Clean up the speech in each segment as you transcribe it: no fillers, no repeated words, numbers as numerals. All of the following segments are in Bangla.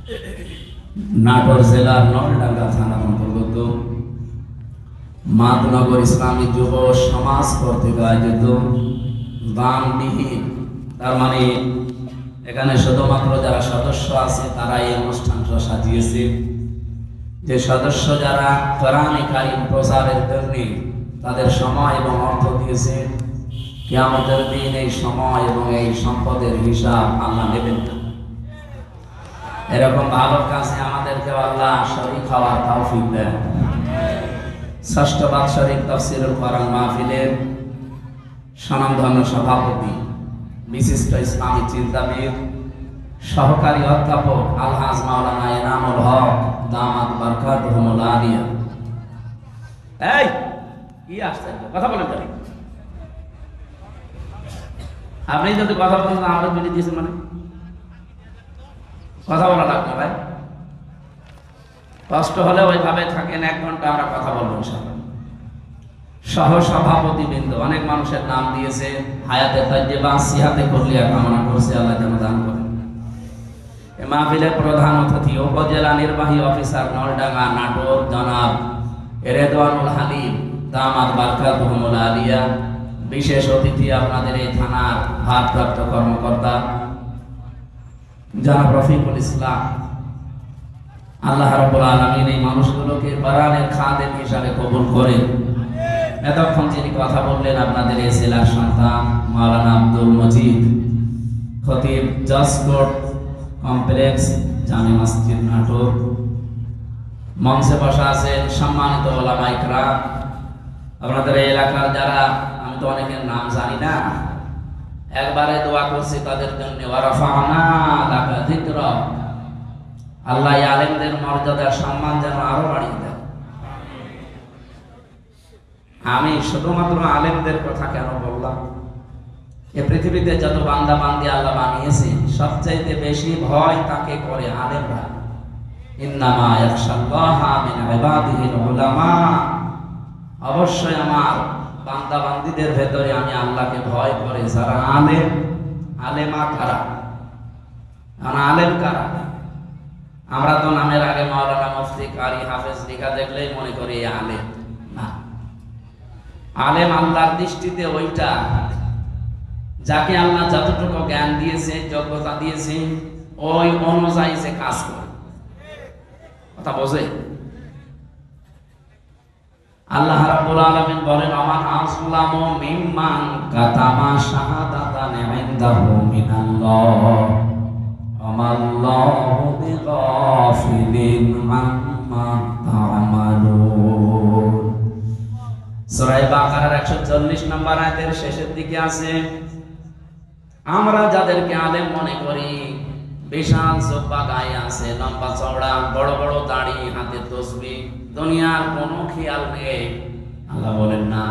নাটোর জেলার নলডাঙ্গা থানা অন্তর্গত মাদনগর ইসলামী যুব সমাজ কর্তৃক আয়োজিত দানবিহীন, তার মানে এখানে শুধুমাত্র যারা সদস্য আছে তারা এই অনুষ্ঠানটা সাজিয়েছে। যে সদস্য যারা কোরআনে কারীম প্রচারের জন্য তাদের সময় এবং অর্থ দিয়েছে, কিয়ামতের দিন এই সময় এবং এই সম্পদের হিসাব আল্লাহ নেবেন না। এরকম ভালো কাজে আমাদেরকে আল্লাহ শরীক হওয়ার তৌফিক দেন। ষষ্ঠ বাৎসরিক তাফসীরুল কোরআন মাহফিলের স্বনামধন্য সভাপতি, বিশিষ্ট ইসলামী চিন্তাবিদ, সহকারী অধ্যাপক আলহাজ মাওলানা এনামুল হক দামাত বারকাতুহুল আলিয়া। এই কি আশ্চর্য কথা বলেন জানি, আপনি যদি কথা বলেন আমরা মিলে দিয়েছে মানে কথা বলা লাগবে ভাই, কষ্ট হলে ওইভাবে থাকেন, 1 ঘন্টা আমরা কথা বলবো ইনশাআল্লাহ। সহ সভাপতি বৃন্দ, অনেক মানুষের নাম দিয়েছে, হায়াতে তাইয়্যিবা সিহাতে কুল্লিয়া কামনা করছে, আল্লাহ যেন দান করেন। এই মাহফিলের প্রধান অতিথি উপজেলা নির্বাহী অফিসার নলডাঙ্গা নাটোর জনাব রেদওয়ানুল হালিম দামাত বারকাতুহুল আলিয়া। বিশেষ অতিথি আপনাদের এই থানার ভারপ্রাপ্ত কর্মকর্তা জনাব রফিকুল ইসলাম। আল্লাহ রাব্বুল আলামিন এই মানুষগুলোকে কোরআনের খাদেম হিসাবে কবুল করে। এতক্ষণ যিনি কথা বললেন আপনাদের এই জেলার সন্তান মাওলানা আব্দুল মজিদ, খতিব জজকোর্ট কমপ্লেক্স জামে মসজিদ নাটোর। মঞ্চে বসা আছেন সম্মানিত ওলামা ইকরাম, আপনাদের এই এলাকার যারা, আমি তো অনেকের নাম জানি না, একবারে দোয়া করছি তাদের জন্য, ওয়ারাফানা লাকা যিকরা, আল্লাহ আলেমদের মর্যাদা সম্মান যেন আরো বাড়িয়ে দেন। আমি শুধুমাত্র আলেমদের কথা কেন বললাম, এ পৃথিবীতে যত বান্দা বান্দি আল্লাহ বানিয়েছে সবচাইতে বেশি ভয় তাকে করে আলেমরা। ইন্নামা ইয়াখশাল্লাহা মিন ইবাদিহিল উলামা, অবশ্যই আমার বান্দা বান্দিদের ভেতরে আমি আল্লাহকে ভয় করে যারা আলেম, আলেমা কারা, আলেম কারা? আমরা তো নামের আগে মাওলানা মুফতি কারি হাফেজ লেখা দেখলেই মনে করি আলেম না। আলেম আল্লাহর দৃষ্টিতে ওইটা যাকে আল্লাহ যতটুকু জ্ঞান দিয়েছে, যোগ্যতা দিয়েছে, ওই অনুযায়ী সে কাজ করে। কথা বোঝে? আল্লাহ রাব্বুল আলামিন বলেন, আমান আসলামু মিম্মান কাতামা শাহাদাতান ইনদাহু মিনাল্লাহ আমাল্লাহু বিগাফিলিন আম্মা তা'মালুন। সূরা বাকারার 140 নম্বর আয়াতের শেষের দিকে আছে, আমরা যাদেরকে আলেম মনে করি, বিশাল জুব্বা গায়ে আছে, লম্বা চওড়া, বড় বড় দাড়ি, হাতে তসবিহ, দুনিয়ার কোনো খেয়াল নেই। আল্লাহ বলেন না,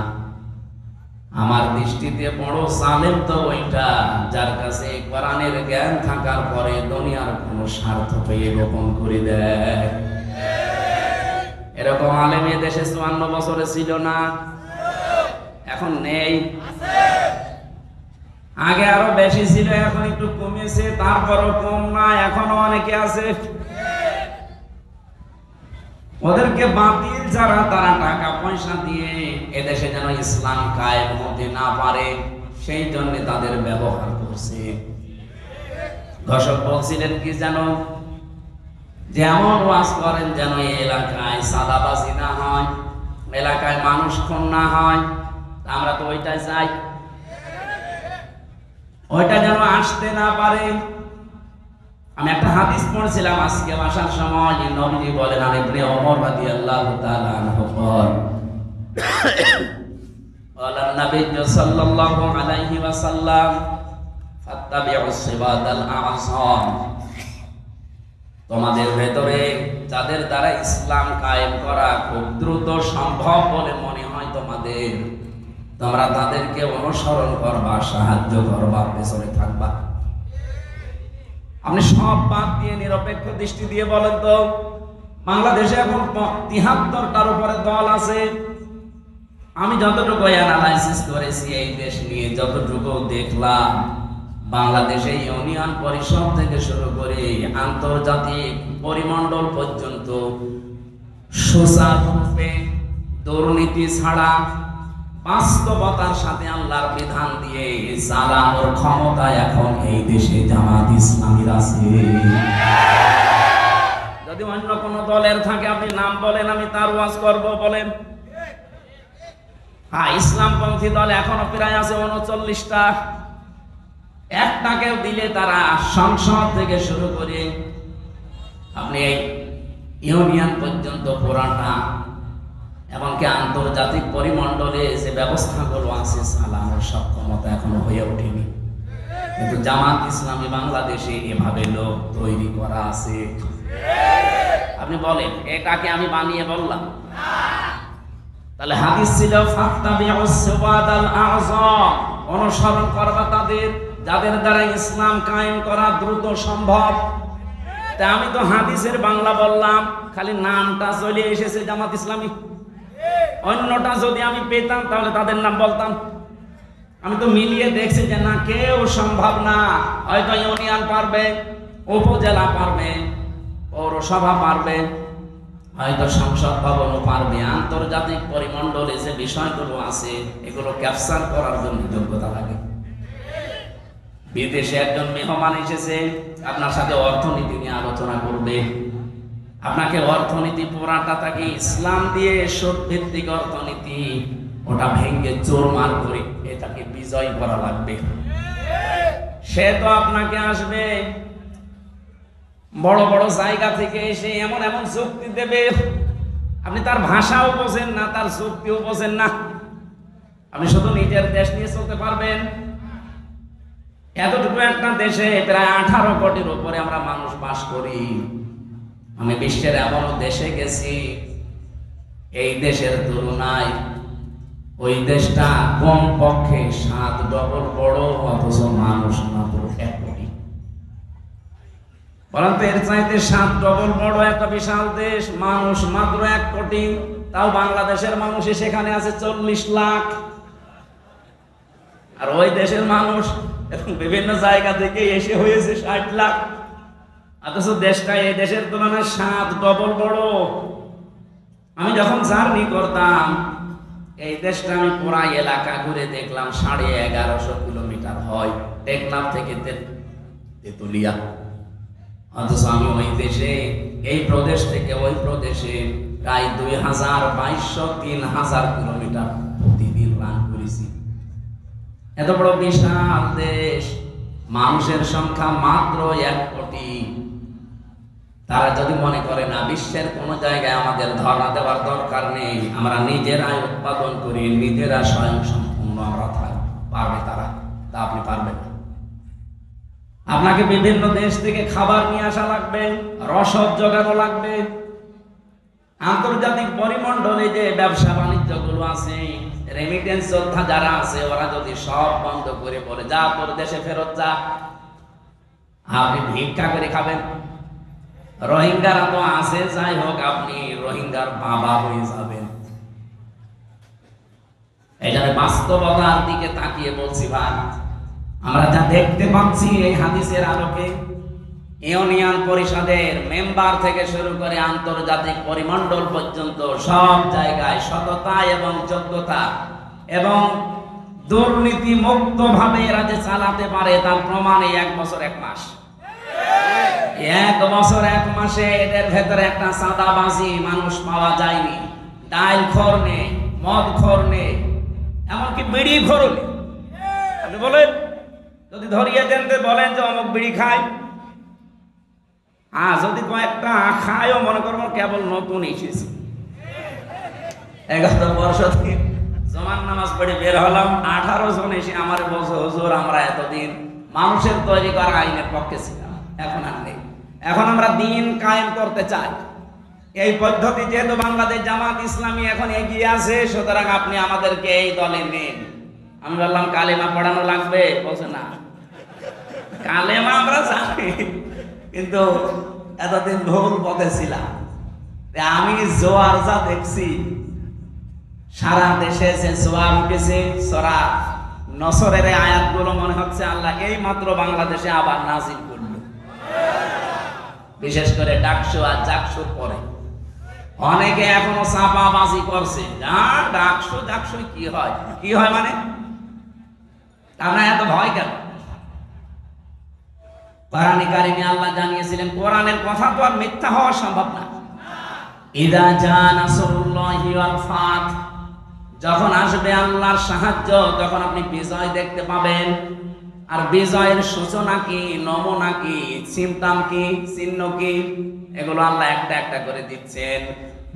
আমার দৃষ্টিতে বড় সালেম তো ওইটা যার কাছে কোরআনের জ্ঞান থাকার পরে দুনিয়ার কোনো স্বার্থ পেয়ে গোপন করে দেয়। এরকম আলেম এ দেশে 54 বছরে ছিল না, এখন নেই। আগে আরো বেশি ছিল, এখন একটু কমেছে, তারপরও কম না, এখনো অনেকে আছে। ওদেরকে বাতিল যারা, তারা টাকা পয়সা দিয়ে এদেশে যেন ইসলাম কায়েম হতে না পারে সেই জন্য তাদের ব্যবহার করছে। দর্শক বলছিলেন কি জানো, যেমন ওয়াজ করেন যেন এই এলাকায় সাদাবাজি না হয়, এলাকায় মানুষ খুন না হয়। আমরা তো ওইটাই চাই, ওইটা যেন আসতে না পারে। আমি একটা হাদিস পড়ছিলাম আজকে আসার সময়, নবীজি বলেন, আর ইবনে ওমর রাদিয়াল্লাহু তাআলা আনহু বলেন, নবী সাল্লাল্লাহু আলাইহি ওয়াসাল্লাম, ফাত্তাবিউস সিরাতাল আ'সাম, তোমাদের ভেতরে যাদের দ্বারা ইসলাম কায়েম করা খুব দ্রুত সম্ভব বলে মনে হয় তোমাদের, তোমরা তাদেরকে অনুসরণ করবা, সাহায্য করবা, পেছনে থাকবা। আপনি সব বাদ দিয়ে নিরপেক্ষ দৃষ্টি দিয়ে বলেন তো, বাংলাদেশে এখন ৭৩টার উপরে দল আছে। আমি যতটুকু অ্যানালাইসিস করেছি এই দেশ নিয়ে, যতটুকু দেখলাম, বাংলাদেশে ইউনিয়ন পরিষদ থেকে শুরু করে আন্তর্জাতিক পরিমণ্ডল পর্যন্ত সুচারুরূপে দুর্নীতি ছাড়া বাস্তবতার সাথে আল্লাহর বিধান দিয়ে চালানোর ক্ষমতা এখন এই দেশে জামাত ইসলামীর আছে। যদি অন্য কোন দলের থাকে আপনি নাম বলেন, আমি তার ওয়াজ করব বলেন। হ্যাঁ, ইসলামপন্থী দল এখনো প্রায় আছে 39টা। একটাকেও দিলে তারা সংসদ থেকে শুরু করে আপনি এই ইউনিয়ন পর্যন্ত পুরাটা, এমনকি আন্তর্জাতিক পরিমণ্ডলে যে ব্যবস্থাগুলো আছে চালানোর সক্ষমতা এখনো হয়ে ওঠেনি। কিন্তু জামাত ইসলামী বাংলাদেশে এভাবে লোক তৈরি করা আছে। আপনি বলেন এটাকে আমি বানিয়ে বললাম? তাহলে হাদিস ছিল ফাত্তাবিউস সিওয়াদাল আযম, অনুসরণ করবা তাদের যাদের দ্বারা ইসলাম কায়েম করা দ্রুত সম্ভব। তা আমি তো হাদিসের বাংলা বললাম, খালি নামটা চলে এসেছে জামাত ইসলামী। অন্যটা যদি আমি পেতাম তাহলে তাদের নাম বলতাম। আমি তো মিলিয়ে দেখছি যে না, কেউ সম্ভব না। হয়তো ইউনিয়ন পারবে, উপজেলা পারবে, পৌরসভা পারবে, হয়তো সংসদ ভবনও পারবে। আন্তর্জাতিক পরিমণ্ডলে যে বিষয়গুলো আছে এগুলো ক্যাপচার করার জন্য যোগ্যতা লাগে। বিদেশে একজন মেহমান এসেছে, আপনার সাথে অর্থনীতি নিয়ে আলোচনা করবে। আপনাকে অর্থনীতি পুরাটা তাকে ইসলাম দিয়ে সুদ ভিত্তিক অর্থনীতি, ওটা ভেঙ্গে চোরমার করে এটাকে বিজয় করা লাগবে। সে তো আপনাকে আসবে বড় বড় জায়গা থেকে এসে এমন এমন যুক্তি দেবে, আপনি তার ভাষাও বোঝেন না, তার যুক্তিও বোঝেন না। আপনি শুধু নিজের দেশ নিয়ে চলতে পারবেন। এতটুকু একটা দেশে প্রায় 18 কোটির উপরে আমরা মানুষ বাস করি। আমি বিশ্বের এমন দেশে গেছি, এই দেশের তুলনায় ওই দেশটা কম পক্ষে 7 ডবল বড়, অথচ মানুষ মাত্র 1 কোটি। বরং এর চাইতে 7 ডবল বড় একটা বিশাল দেশ, মানুষ মাত্র 1 কোটি। তাও বাংলাদেশের মানুষ সেখানে আছে 40 লাখ। আর ওই দেশের মানুষ বিভিন্ন জায়গা থেকে এসে হয়েছে 60 লাখ। অথচ দেশটা এই দেশের তুলনায় 7 ডবল বড়। আমি যখন জার্নি করতাম এই দেশটা, আমি পুরা এলাকা ঘুরে দেখলাম 1150 কিলোমিটার হয় টেকনাফ থেকে তেতুলিয়া। অথচ আমি ওই দেশে, এই প্রদেশ থেকে ওই প্রদেশে প্রায় 2200-3000 কিলোমিটার প্রতিদিন রান করেছি। এত বড় বিশাল দেশ, মানুষের সংখ্যা মাত্র 1 কোটি। তারা যদি মনে করে না বিশ্বের কোন জায়গায় আমাদের ধর্ণা দেওয়ার দরকার নেই, আমরা নিজেরাই উৎপাদন করি, নিজেরা স্বয়ং সম্পূর্ণ আমরা পারবে তারা, তা আপনি পারবেন না। আপনাকে বিভিন্ন দেশ থেকে খাবার নিয়ে আসা লাগবে, রসদ জোগানো লাগবে। আন্তর্জাতিক পরিমণ্ডলে যে ব্যবসা বাণিজ্য গুলো আছে, রেমিটেন্স যোদ্ধা যারা আছে, ওরা যদি সব বন্ধ করে বলে যা তোর দেশে ফেরত যা, আপনি ভিক্ষা করে খাবেন। রোহিঙ্গারা তো আছে, যাই হোক আপনি রোহিঙ্গার বাবা হয়ে যাবেন। এটা বাস্তবতার দিকে তাকিয়ে বলছি ভাই, আমরা যা দেখতে পাচ্ছি এই হাদিসের আলোকে, ইউনিয়ন পরিষদের মেম্বার থেকে শুরু করে আন্তর্জাতিক পরিমণ্ডল পর্যন্ত সব জায়গায় সততা এবং যোগ্যতা এবং দুর্নীতি মুক্ত ভাবে এরা যে চালাতে পারে তার প্রমাণে 1 বছর 1 মাস। 1 বছর 1 মাসে এদের ভেতরে একটা চাঁদাবাজি মানুষ পাওয়া যায়নি। ডাইল খোর নেই, মদ খোর নেই, এমনকি বিড়ি খোর নেই। আপনি বলেন, যদি ধরিয়ে দেন বলেন যে অমুক বিড়ি খায়, যদি কয়েকটা খায়ও মনে করবো কেবল নতুন এসেছি। 11 বর্ষ থেকে জমান নামাজ পড়ে বের হলাম, 18 জন এসে আমার বলছে হুজুর আমরা এতদিন মানুষের তৈরি করা আইনের পক্ষে ছিলাম, এখন আর নেই। এখন আমরা দিন কায়েম করতে চাই। এই পদ্ধতি যেহেতু বাংলাদেশ জামাত ইসলামী এখন এগিয়ে আছে, সুতরাং আপনি আমাদেরকে এই দলে নেন। আমি বললাম কালেমা পড়ানো লাগবে, বলছে না কালেমা আমরা জানি, কিন্তু এতদিন ভুল পথে ছিলাম। আমি জোয়ার যা দেখছি, সারা দেশে যে জোয়ার উঠেছে, সারা নসরের এই আয়াতগুলো মনে হচ্ছে আল্লাহ এই মাত্র বাংলাদেশে আবার নাজিল করল, বিশেষ করে ডাকসু আর জাকসুর পরে। অনেকে এখনো চাপাবাজি করছে, যা ডাকসু জাকসু কি হয়, কি হয় মানে আপনার এত ভয় কেন? কোরআনে কারিমে আল্লাহ জানিয়েছিলেন কোরআনের কথা তো আর মিথ্যা হওয়া সম্ভব না। ইদা জা নাসরুল্লাহি ওয়াল ফাত, যখন আসবে আল্লাহর সাহায্য, তখন আপনি বিজয় দেখতে পাবেন। আর বিজয়ের সূচনা কি, নমুনা কি, সিমটম কি, চিহ্ন কি, এগুলো আল্লাহ একটা একটা করে দিচ্ছেন।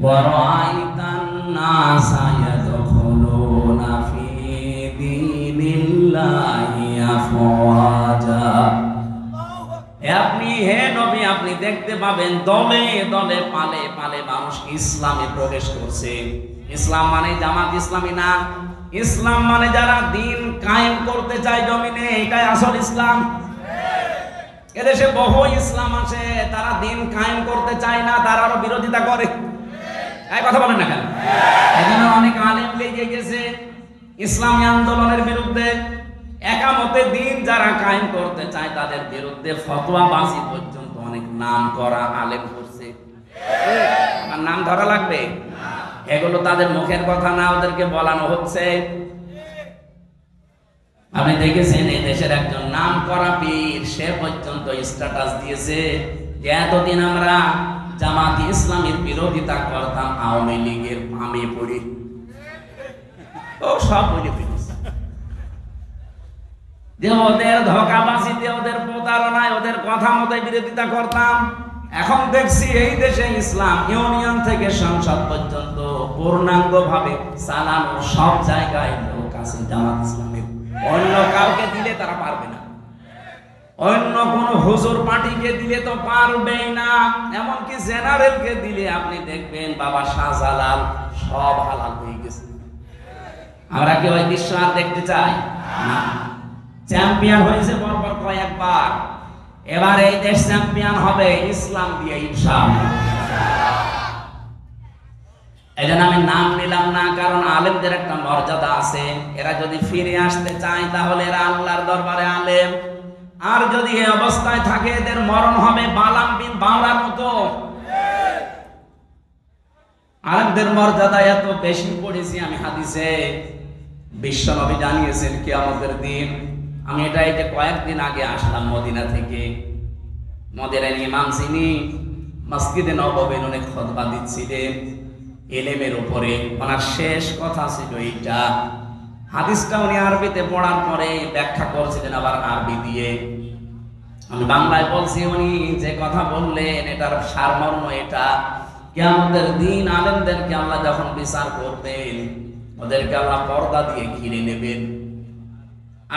ওয়া রাআইতান নাসা ইয়াদখুলুনা ফি দীনিল্লাহি আফওয়াজা, আপনি হে নবী আপনি দেখতে পাবেন দলে দলে পালে পালে মানুষ ইসলামে প্রবেশ করছে। ইসলাম মানে জামাত ইসলামী না, ইসলাম মানে যারা দিন কায়েম করতে চায় জমিনে, এটাই আসল ইসলাম। এদেশে বহু ইসলাম আছে, তারা দিন কায়েম করতে চায় না, তারা আরো বিরোধিতা করে। এই কথা বলেন না কেন? এখানে অনেক আলেম লেগে গেছে ইসলামী আন্দোলনের বিরুদ্ধে। একামতে দিন যারা কায়েম করতে চায় তাদের বিরুদ্ধে ফতোয়াবাজি পর্যন্ত অনেক নাম করা আলেম করছে। আমার নাম ধরা লাগবে? এগুলো তাদের মুখের কথা না, ওদেরকে বলানো হচ্ছে। আপনি দেখেছেন এই দেশের একজন নাম করা পীর, সে পর্যন্ত স্ট্যাটাস দিয়েছে যে এতদিন আমরা জামাত ইসলামের বিরোধিতা করতাম, আওয়ামী লীগের পামে পড়ি। ও সব বলে ফেলেছে যে ওদের ধোঁকাবাজিতে, ওদের প্রতারণায়, ওদের কথা মতো বিরোধিতা করতাম। এখন দেখছি এই দেশে ইসলাম ইউনিয়ন থেকে সংসদ পর্যন্ত পূর্ণাঙ্গ ভাবে চালানো, সব জায়গায় লোক আছে জামাত ইসলামের। অন্য কাউকে দিলে তারা পারবে না, অন্য কোন হুজুর পার্টিকে দিলে তো পারবেই না। এমনকি জেনারেলকে দিলে আপনি দেখবেন বাবা শাহজালাল সব হালাল হয়ে গেছে। আমরা কি ওই দৃশ্য আর দেখতে চাই না? চ্যাম্পিয়ন হয়েছে পরপর কয়েকবার, এবার এই দেশ চ্যাম্পিয়ন হবে ইসলাম দিয়ে ইনশাআল্লাহ। এজন্য আমি নাম নিলাম না, কারণ আলেমদের একটা মর্যাদা আছে। এরা যদি ফিরে আসতে চায় তাহলে এরা আল্লাহর দরবারে আলেম, আর যদি এই অবস্থায় থাকে এদের মরণ হবে বালাম বিন বাওরার মতো। আলেমদের মর্যাদা এত বেশি পড়েছি আমি হাদিসে, বিশ্ব নবী জানিয়েছেন কিয়ামতের দিন। আমি এটা এই যে কয়েকদিন আগে আসলাম মদিনা থেকে, মদিনার ইমাম যিনি মসজিদে নববীর অনেক খুতবা দিচ্ছিলেন ইলমের উপরে, ওনার শেষ কথা ছিল এইটা। হাদিসটা উনি আরবিতে পড়ার পরে ব্যাখ্যা করছিলেন আবার আরবি দিয়ে। আমি বাংলায় বলছি, উনি যে কথা বললেন এটার সারমর্ম এটা, কিয়ামতের দিন আলেমদেরকে আল্লাহ যখন বিচার করবেন, ওদেরকে আল্লাহ পর্দা দিয়ে ঘিরে নেবেন,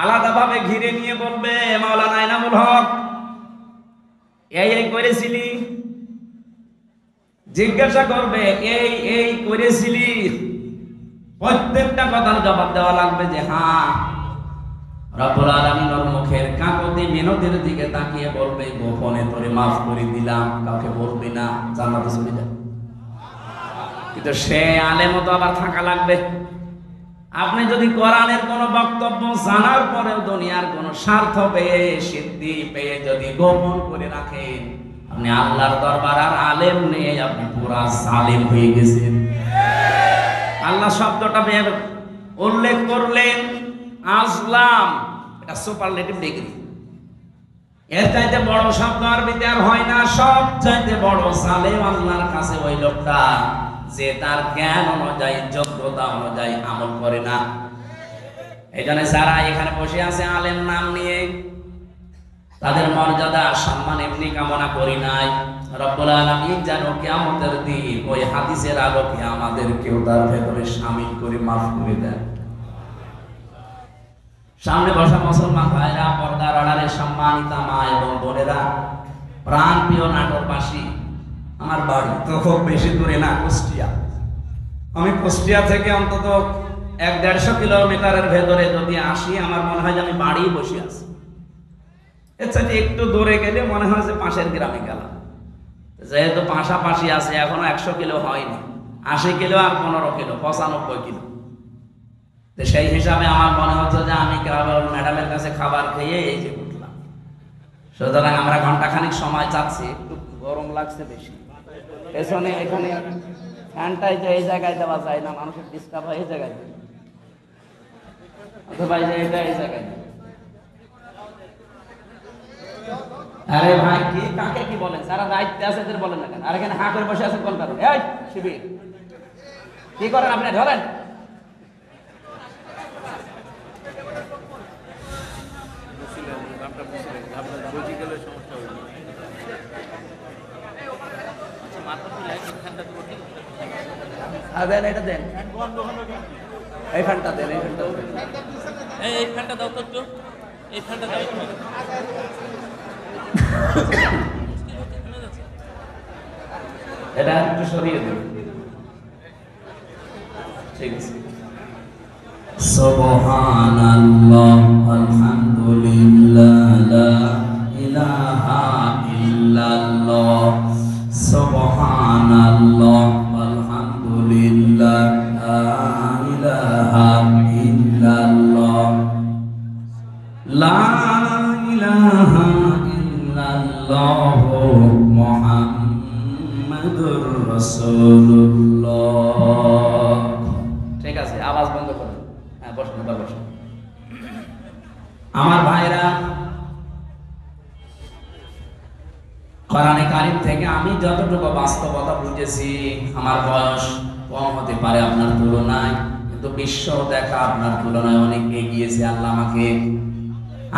আলাদাভাবে ঘিরে নিয়ে বলবে, মাওলানা ইনামুল হক এই করেছিলি, জিজ্ঞাসা করবে এই এই করেছিলি, প্রত্যেকটা কথার জবাব দেওয়া লাগবে যে হ্যাঁ। রব্বুল আলামিন ওর মুখের কাকতি মিনতির দিকে তাকিয়ে বলবে, গোপনে তোরে মাফ করে দিলাম, কাউকে বলবি না, জান্নাতে চলে যাবে। কিন্তু সে আলেমও তো আবার থাকা লাগবে। আপনি যদি কোরআনের কোন বক্তব্য জানার পরেও দুনিয়ার কোন স্বার্থ পেয়ে, সিদ্ধি পেয়ে যদি গোপন করে রাখেন, আপনি আল্লাহর দরবার আর আলেম নেই, আপনি পুরা জালেম হয়ে গেছেন। আল্লাহ শব্দটা উল্লেখ করলেন আজলাম, এটা সুপারলেটিভ ডিগ্রি। এর চাইতে বড় শব্দ আরবিতে আর হয় না। সব চাইতে বড় জালেম আল্লাহর কাছে ওই লোকটা যে তার জ্ঞান অনুযায়ী, যোগ্যতা অনুযায়ী আমল করে না। এই জন্য যারা এখানে বসে আছে আলেম নাম নিয়ে, তাদের মর্যাদা সম্মান এমনি কামনা করি নাই। রব্বুল আলামিন যেন কিয়ামতের দিন ওই হাদিসের আলোকে আমাদেরকেও তার ভেতরে শামিল করে মাফ করে দেন। সামনে বসা মুসলমান ভাইরা, পর্দার আড়ালে সম্মানিতা মা এবং বোনেরা, প্রাণ প্রিয় নাটোরবাসী, আমার বাড়ি তো খুব বেশি দূরে না, কুষ্টিয়া। আমি কুষ্টিয়া থেকে অন্তত 1-150 কিলোমিটারের ভেতরে যদি আসি, আমার মনে হয় যে আমি বাড়ি বসে আছি। এর সাথে একটু দূরে গেলে মনে হয় যে পাশের গ্রামে গেলাম। যেহেতু পাশাপাশি আছে, এখনো 100 কিলো হয়নি, 80 কিলো আর 15 কিলো, 95 কিলো। তো সেই হিসাবে আমার মনে হচ্ছে যে আমি কেবল ম্যাডামের কাছে খাবার খেয়ে এই যে উঠলাম। সুতরাং আমরা ঘন্টাখানিক সময় চাচ্ছি, একটু গরম লাগছে বেশি। পেছনে এখানে ফ্যানটাই যে এই জায়গায় দেওয়া যায় না, মানুষের ডিস্টার্ব হয় এই জায়গায়, অথবা এই যে এটা এই জায়গায়। আরে ভাই কি কাকে কি বলেন, যারা দায়িত্বে আছে এদের বলেন না কেন? আর এখানে হাঁ করে বসে আছেন কোন কারণে? এই শিবির কি করেন আপনি? ধরেন দেন, এটা দেন, এই ফ্যানটা দেন, এই ফ্যানটা দেন, এই ফ্যানটা দাও তো একটু, এই ফ্যানটা দাও। এটা একটু সরিয়ে দেন। ঠিক আছে। সুবহানাল্লাহ, আলহামদুলিল্লাহ, লা ইলাহা ইল্লাল্লাহ। সুবহানাল্লাহ, আলহামদুলিল্লাহ, লা ইলাহা ইল্লাল্লাহ, লা ইলাহা ইল্লাল্লাহ, মুহাম্মাদুর রাসূলুল্লাহ। ঠিক আছে, আওয়াজ বন্ধ করুন। হ্যাঁ বসুন, এবার বসুন। আমার ভাইরা, কোরআনে কারীম থেকে আমি যতটুকু বাস্তবতা বুঝেছি, আমার বয়স কম হতে পারে আপনার তুলনায়, কিন্তু বিশ্ব দেখা আপনার তুলনায় অনেক এগিয়েছে আল্লাহ আমাকে।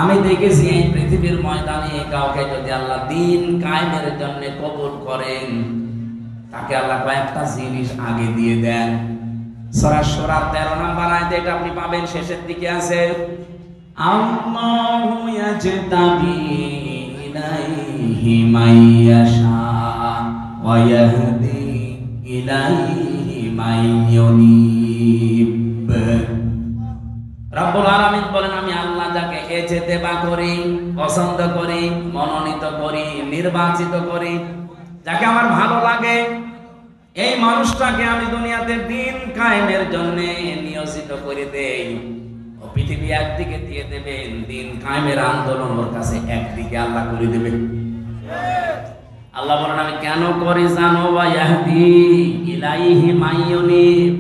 আমি দেখেছি এই পৃথিবীর ময়দানে কাউকে যদি আল্লাহ দিন কায়েমের জন্য কবুল করেন, তাকে আল্লাহ কয়েকটা জিনিস আগে দিয়ে দেন। সূরা শূরা 13 নম্বর আয়াতে এটা আপনি পাবেন, শেষের দিকে আছে, আল্লাহু ইয়াজতাবি ইলাইহি মাইয়াশা ওয়া ইয়াহদি ইলাইহি মাইয়ুনিব। রব্বুল আলামিন বলেন, আমি আল্লাহ যাকে ইজতেবা করি, পছন্দ করি, মনোনীত করি, নির্বাচিত করি, যাকে আমার ভালো লাগে, এই মানুষটাকে আমি দুনিয়াতে দিন কায়েমের জন্য নিয়োজিত করে দেই। ও পৃথিবী একদিকে দিয়ে দেবেন, দিন কায়েমের আন্দোলন ওর কাছে একদিকে আল্লাহ করে দেবেন। আল্লাহ বলেন, আমি কেন করি জানো? ওয়া ইয়াহদি ইলাইহি মাইয়ুনিব।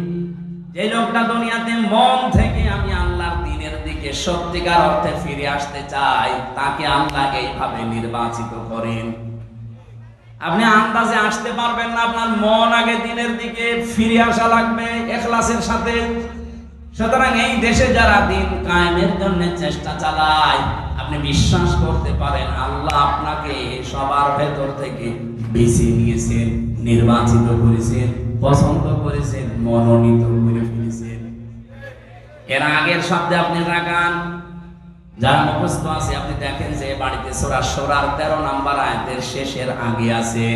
যে লোকটা দুনিয়াতে মন থেকে আমি আল্লাহর দ্বীনের দিকে সত্যিকার অর্থে ফিরে আসতে চাই, তাকে আল্লাহ এইভাবে নির্বাচিত করেন। আপনি আন্দাজে আসতে পারবেন না, আপনার মন আগে দ্বীনের দিকে ফিরে আসা লাগবে ইখলাসের সাথে। সুতরাং এই দেশে যারা দিন কায়েমের জন্য চেষ্টা চালায়, আপনি বিশ্বাস করতে পারেন আল্লাহ আপনাকে সবার ভেতর থেকে বেছে নিয়েছেন, নির্বাচিত করেছেন, পছন্দ করেছেন, মনোনীত করে ফেলেছেন। এর আগের শব্দে আপনি রাখান, যার মুখস্থ আছে আপনি দেখেন যে বাড়িতে সূরা শূরার 13 নম্বর আয়াতের শেষের আগে আছে,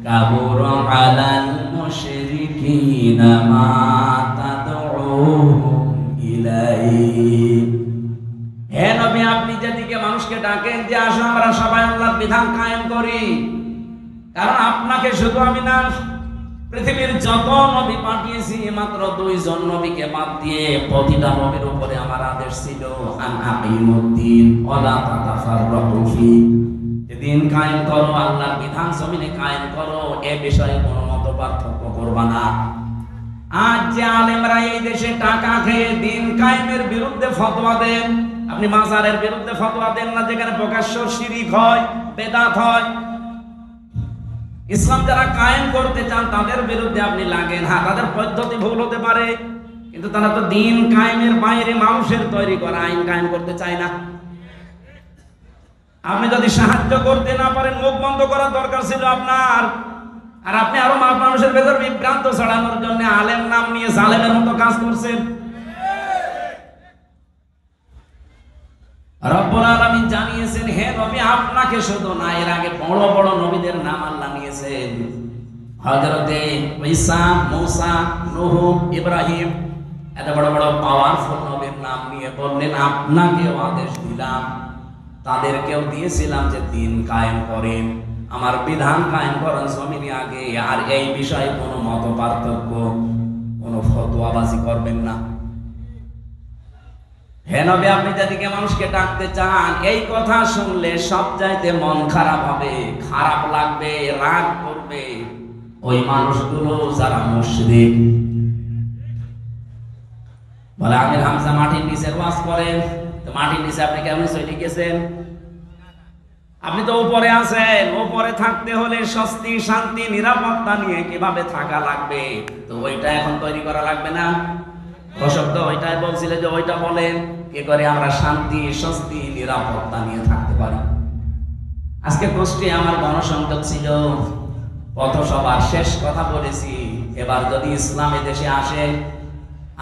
কাবুরা আলাল মুশরিকিনা মা তাদউহুম ইলাইহি। হে নবী, আপনি যেদিকে মানুষকে ডাকেন যে আসো আমরা সবাই আল্লাহর বিধান কায়েম করি, কারণ আপনাকে শুধু আমি না, পৃথিবীর যত নবী পাঠিয়েছি মাত্র 2 জন নবীকে বাদ দিয়ে প্রতিটা নবীর উপরে আমার আদেশ ছিল, আন আকিমুদ্দিন ওয়ালা তাতাফাররাকু ফি, যে দিন কায়েম করো, আল্লাহর বিধান জমিনে কায়েম করো, এ বিষয়ে কোনো মত পার্থক্য করবা না। আজ যে আলেমরা এই দেশে টাকা খেয়ে দিন কায়েমের বিরুদ্ধে ফতোয়া দেন, আপনি মাজারের বিরুদ্ধে ফতোয়া দেন না, যেখানে প্রকাশ্য শিরক হয়, বেদাত হয়। ইসলাম যারা কায়েম করতে চান তাদের বিরুদ্ধে আপনি লাগেন। হ্যাঁ, তাদের পদ্ধতি ভুল হতে পারে, কিন্তু তারা তো দিন কায়েমের বাইরে মানুষের তৈরি করা আইন কায়েম করতে চায় না। আপনি যদি সাহায্য করতে না পারেন, মুখ বন্ধ করার দরকার ছিল আপনার। আর আপনি আরো মানুষের ভেতর বিভ্রান্ত ছড়ানোর জন্য আলেম নাম নিয়ে জালেমের মতো কাজ করছেন। রব্বুল আলামিন জানিয়েছেন, হে নবী, আপনাকে শুধু না, এর আগে বড় বড় নবীদের নাম আল্লাহ নিয়েছেন। হযরতে ঈসা, মূসা, নূহ, ইব্রাহিম, এত বড় বড় পাওয়ারফুল নবীর নাম নিয়ে বললেন আপনাকেও আদেশ দিলাম, তাদেরকেও দিয়েছিলাম যে দিন কায়েম করেন, আমার বিধান কায়েম করেন জমিনে আগে। আর এই বিষয়ে কোনো মত পার্থক্য, কোনো ফতোয়াবাজি করবেন না। হে নবী, আপনি যেদিকে মানুষকে ডাকতে চান, এই কথা শুনলে সব চাইতে মন খারাপ হবে, খারাপ লাগবে, রাগ করবে ওই মানুষগুলো যারা মুশরিক। বলে আমির হামজা মাটির নিচে ওয়াজ করেন, তো মাটির নিচে আপনি কেমন চলে গেছেন? আপনি তো উপরে আছেন, উপরে থাকতে হলে স্বস্তি, শান্তি, নিরাপত্তা নিয়ে কিভাবে থাকা লাগবে, তো ওইটা এখন তৈরি করা লাগবে না? অশোক তো ওইটাই বলছিলে যে ওইটা বলেন, কি করে আমরা শান্তি, স্বস্তি, নিরাপত্তা নিয়ে থাকতে পারি। আজকে গোষ্ঠী আমার গণসংযোগ ছিল, পথসভার শেষ কথা বলেছি, এবার যদি ইসলামী দেশে আসে,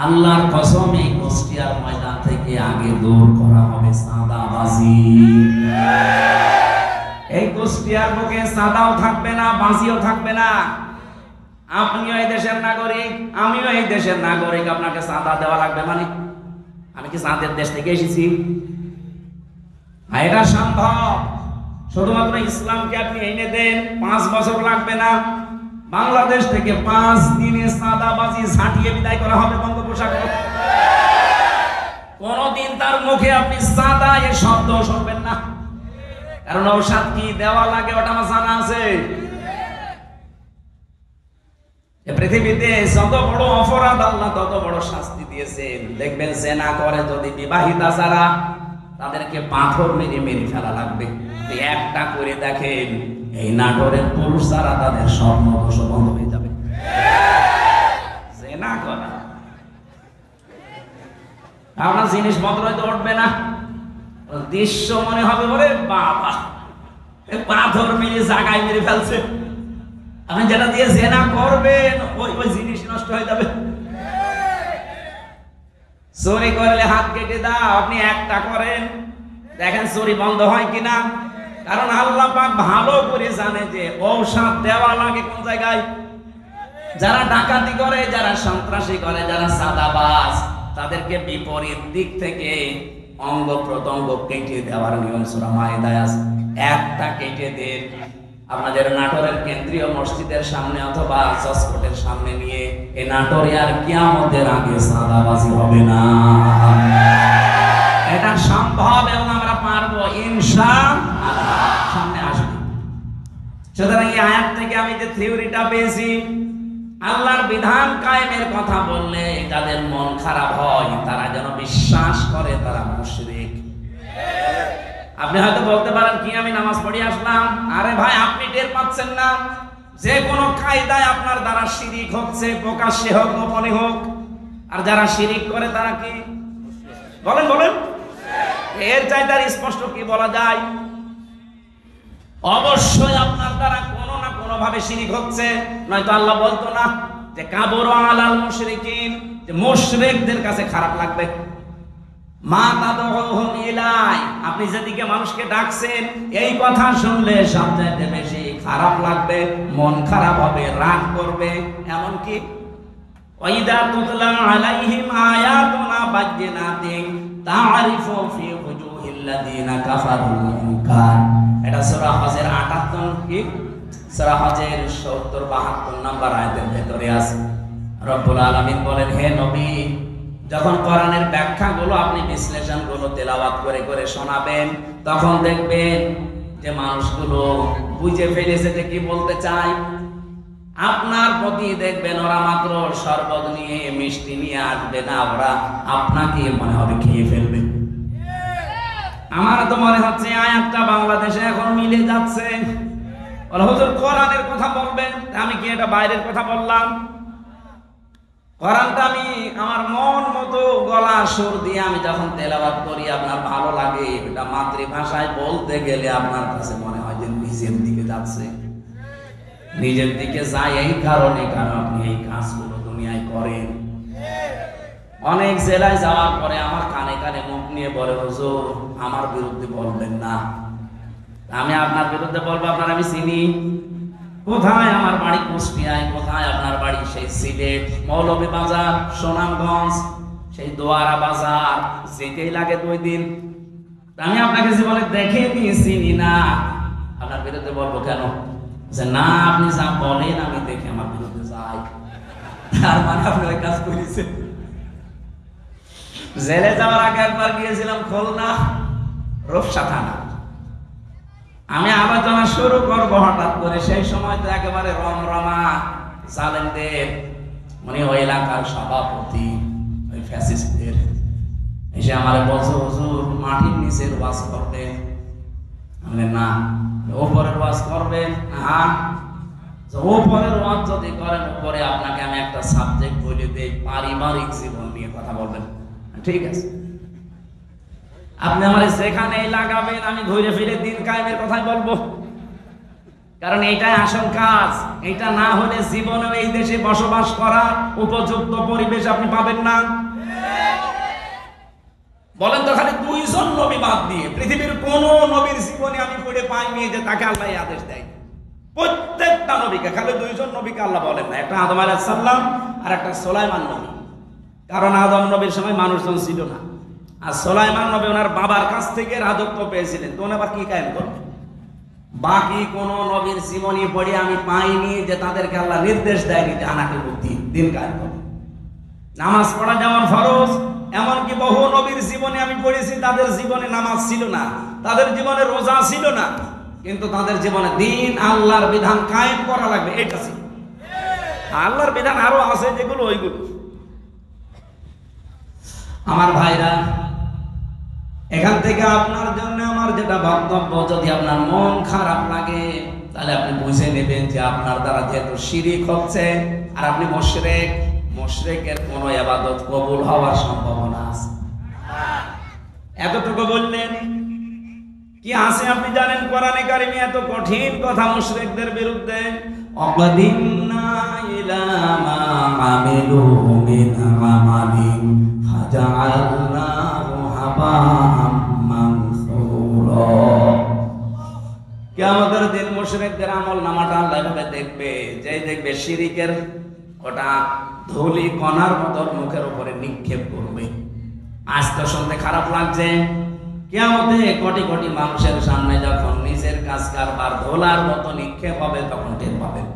আল্লাহর কসম এই গোষ্ঠী আর ময়দান থেকে আগে দূর করা হবে চাঁদাবাজি। এই গোষ্ঠী আর বুকে চাঁদাও থাকবে না, বাজিও থাকবে না। আপনিও এই দেশের নাগরিক, আমিও এই দেশের নাগরিক, আপনাকে চাঁদা দেওয়া লাগবে মানে? আমি কি চাঁদের দেশ থেকে এসেছি? এটা সম্ভব, শুধুমাত্র ইসলামকে আপনি এনে দেন, 5 বছর লাগবে না। বাংলাদেশ থেকে 5 দিনে চাঁদাবাজি ঝাঁটিয়ে বিদায় করা হবে বঙ্গোপসাগর। কোনদিন তার মুখে আপনি চাঁদা এর শব্দ শুনবেন না, কারণ ঔষধ কি দেওয়া লাগে ওটা আমার জানা আছে। পৃথিবীতে যত বড় অপরাধ আল্লাহ তত বড় শাস্তি দিয়েছেন। দেখবেন জেনা করে যদি বিবাহিতা যারা, তাদেরকে পাথর মেরে মেরে ফেলা লাগবে। একটা করে দেখেন, এই নাটোরের পুরুষ যারা, তাদের স্বপ্ন দোষ বন্ধ হয়ে যাবে। জেনা করা আপনার জিনিসপত্র হয়তো উঠবে না, দৃশ্য মনে হবে বলে বাবা পাথর মেরে জায়গায় মেরে ফেলছে। আপনি যেটা দিয়ে জেনা করবেন ওই জিনিস নষ্ট হয়ে যাবে। চুরি করলে হাত কেটে দাও, আপনি একটা করেন, দেখেন চুরি বন্ধ হয় কিনা। কারণ আল্লাহ পাক ভালো করে জানে যে ঔষধ দেওয়া লাগে কোন জায়গায়। যারা ডাকাতি করে, যারা সন্ত্রাসী করে, যারা চাঁদাবাজ, তাদেরকে বিপরীত দিক থেকে অঙ্গ প্রত্যঙ্গ কেটে দেওয়ার নিয়ম সূরা মায়েদায় আছে। একটা কেটে দেন, আপনাদের নাটোরের কেন্দ্রীয় মসজিদের সামনে অথবা জজকোর্টের সামনে নিয়ে, এই নাটোরে আর কিয়ামতের আগে চাঁদাবাজি হবে না। এটা সম্ভব এবং আমরা পারবো ইনশাআল্লাহ। সামনে আসবে। সুতরাং এই আয়াত থেকে আমি যে থিওরিটা পেয়েছি, আল্লাহর বিধান কায়েমের কথা বললে যাদের মন খারাপ হয়, তারা যেন বিশ্বাস করে তারা মুশরিক। আপনি হয়তো বলতে পারেন কি আমি নামাজ পড়ে আসলাম, আরে ভাই আপনি টের পাচ্ছেন না যে কোনো কায়দায় আপনার দ্বারা শিরিক হচ্ছে, প্রকাশ্যে হোক গোপনে হোক। আর যারা শিরিক করে তারা কি বলেন বলেন, এর চাইতে আর স্পষ্ট কি বলা যায়? অবশ্যই আপনার দ্বারা কোনো না কোনো ভাবে শিরিক হচ্ছে, নয়তো আল্লাহ বলতো না যে কাবুরা আলাল মুশরিকিন, যে মুশরিকদের কাছে খারাপ লাগবে। মা তাদউহুম ইলাই, আপনি যেদিকে মানুষকে ডাকছেন, এই কথা শুনলে সবচাইতে বেশি খারাপ লাগবে, মন খারাপ হবে, রাগ করবে। এমনকি ওয়াইদা তুতলা আলাইহিম আয়াতুনা বাজ্জিনাতিন তা'রিফু ফি ওজুহিল লাযিনা কাফারুল মুনকার। এটা সূরা হজের 58 কি সূরা হজের 70-72 নম্বর আয়াতের ভিতরে আছে। রব্বুল আলামিন বলেন, হে নবী, যখন কোরআনের ব্যাখ্যাগুলো আপনি বিশ্লেষণগুলো তেলাওয়াত করে করে শোনাবেন, তখন দেখবেন যে মানুষগুলো বুঝে ফেলেছে যে কি বলতে চায়। আপনার প্রতি দেখবেন ওরা মাত্র শরবত নিয়ে, মিষ্টি নিয়ে আসবে না, ওরা আপনাকে মনে হবে খেয়ে ফেলবে। আমার তো মনে হচ্ছে আয়াতটা বাংলাদেশে এখন মিলে যাচ্ছে। বলে হুজুর কোরআনের কথা বলবেন, আমি কি এটা বাইরের কথা বললাম? কোরআনটা আমি আমার মন মতো গলা সুর দিয়ে আমি যখন তেলাওয়াত করি, আপনার ভালো লাগে। এটা মাতৃভাষায় বলতে গেলে আপনার কাছে মনে হয় যে নিজের দিকে যাচ্ছে, নিজের দিকে যায়। এই কারণে কারণ আপনি এই কাজগুলো দুনিয়ায় করেন। অনেক জেলায় যাওয়ার পরে আমার কানে কানে মুখ নিয়ে বলে, হুজুর আমার বিরুদ্ধে বলবেন না। আমি আপনার বিরুদ্ধে বলবো, আপনার আমি চিনি। কোথায় আমার বাড়ি কুষ্টিয়ায়, কোথায় আপনার বাড়ি সেই সিলেট, মৌলভীবাজার, সুনামগঞ্জ, সেই দোয়ারা বাজার, যেতেই লাগে 2 দিন। আমি আপনাকে জীবনে দেখে নিয়ে চিনি না, আপনার বিরুদ্ধে বলবো কেন? যে না, আপনি যা বলেন আমি দেখে আমার বিরুদ্ধে যাই, তার মানে আপনি ওই কাজ করেছেন। জেলে যাওয়ার আগে একবার গিয়েছিলাম খুলনা রূপসা থানা। আমি আলোচনা শুরু করবো, হঠাৎ করে সেই সময় তো একেবারে রমরমা জালেমদের, উনি ওই এলাকার সভাপতি, ওই ফ্যাসিস্টদের এসে আমার বলছে, হুজুর মাটির নিচের ওয়াজ করবে। আমি না, ওপরের ওয়াজ করবেন? হ্যাঁ। ওপরের ওয়াজ যদি করেন, উপরে আপনাকে আমি একটা সাবজেক্ট বলে দেই, পারিবারিক জীবন নিয়ে কথা বলবেন। ঠিক আছে, আপনি আমার যেখানেই লাগাবেন আমি ঘুরে ফিরে দিন কায়েমের কথাই বলবো, কারণ এইটাই আসল কাজ। এটা না হলে জীবনে এই দেশে বসবাস করার উপযুক্ত পরিবেশ আপনি পাবেন না। বলেন তো, খালি দুইজন নবী বাদ দিয়ে পৃথিবীর কোন নবীর জীবনে আমি পড়ে পাইনি যে তাকে আল্লাহ আদেশ দেয়। প্রত্যেকটা নবীকে, খালি দুইজন নবীকে আল্লাহ বলেন না, একটা আদম আলাইহিস সালাম আর একটা সুলাইমান নবী। কারণ আদম নবীর সময় মানুষজন ছিল না, আর সুলাইমান নবী ওনার বাবার কাছ থেকে রাজত্ব পেয়েছিলেন, তো উনি আবার কি কায়েম করবেন? বাকি কোন নবীর জীবনী পড়ে আমি পাইনি যে তাদেরকে আল্লাহ নির্দেশ দেয়নি যে আনাকে বুদ্ধি দিন কায়েম করবে। নামাজ পড়া যেমন ফরজ, এমনকি বহু নবীর জীবনে আমি পড়েছি তাদের জীবনে নামাজ ছিল না, তাদের জীবনে রোজা ছিল না, কিন্তু তাদের জীবনে দিন আল্লাহর বিধান কায়েম করা লাগবে, এটা ছিল। আল্লাহর বিধান আরো আছে যেগুলো ওইগুলো। আমার ভাইরা, এখান থেকে আপনার জন্য আমার যেটা বক্তব্য, যদি আপনার মন খারাপ লাগে তাহলে আপনি বুঝে নেবেন যে আপনার দ্বারা যেহেতু শিরিক হচ্ছে আর আপনি মুশরিক, মুশরিকের কোনো ইবাদত কবুল হওয়ার সম্ভাবনা আছে। এতটুকু বললেন কি আছে আপনি জানেন? কোরআনে কারিমে এত কঠিন কথা মুশরিকদের বিরুদ্ধে, অকদিমনা ইলা মা আমিলু মিন আমালিন ফাজআলনাহু হাবাআম মানসুরা। কিয়ামতের দিন মুশরিকদের আমল নামাটা আল্লাহ এভাবে দেখবে, যেই দেখবে শিরিকের ওটা ধুলি কণার মতো মুখের উপরে নিক্ষেপ করবে। আজ তো শুনতে খারাপ লাগছে, কিয়ামতে কোটি কোটি মানুষের সামনে যখন নিজের কাজ কারবার ধোলার মতো নিক্ষেপ হবে, তখন টের পাবেন।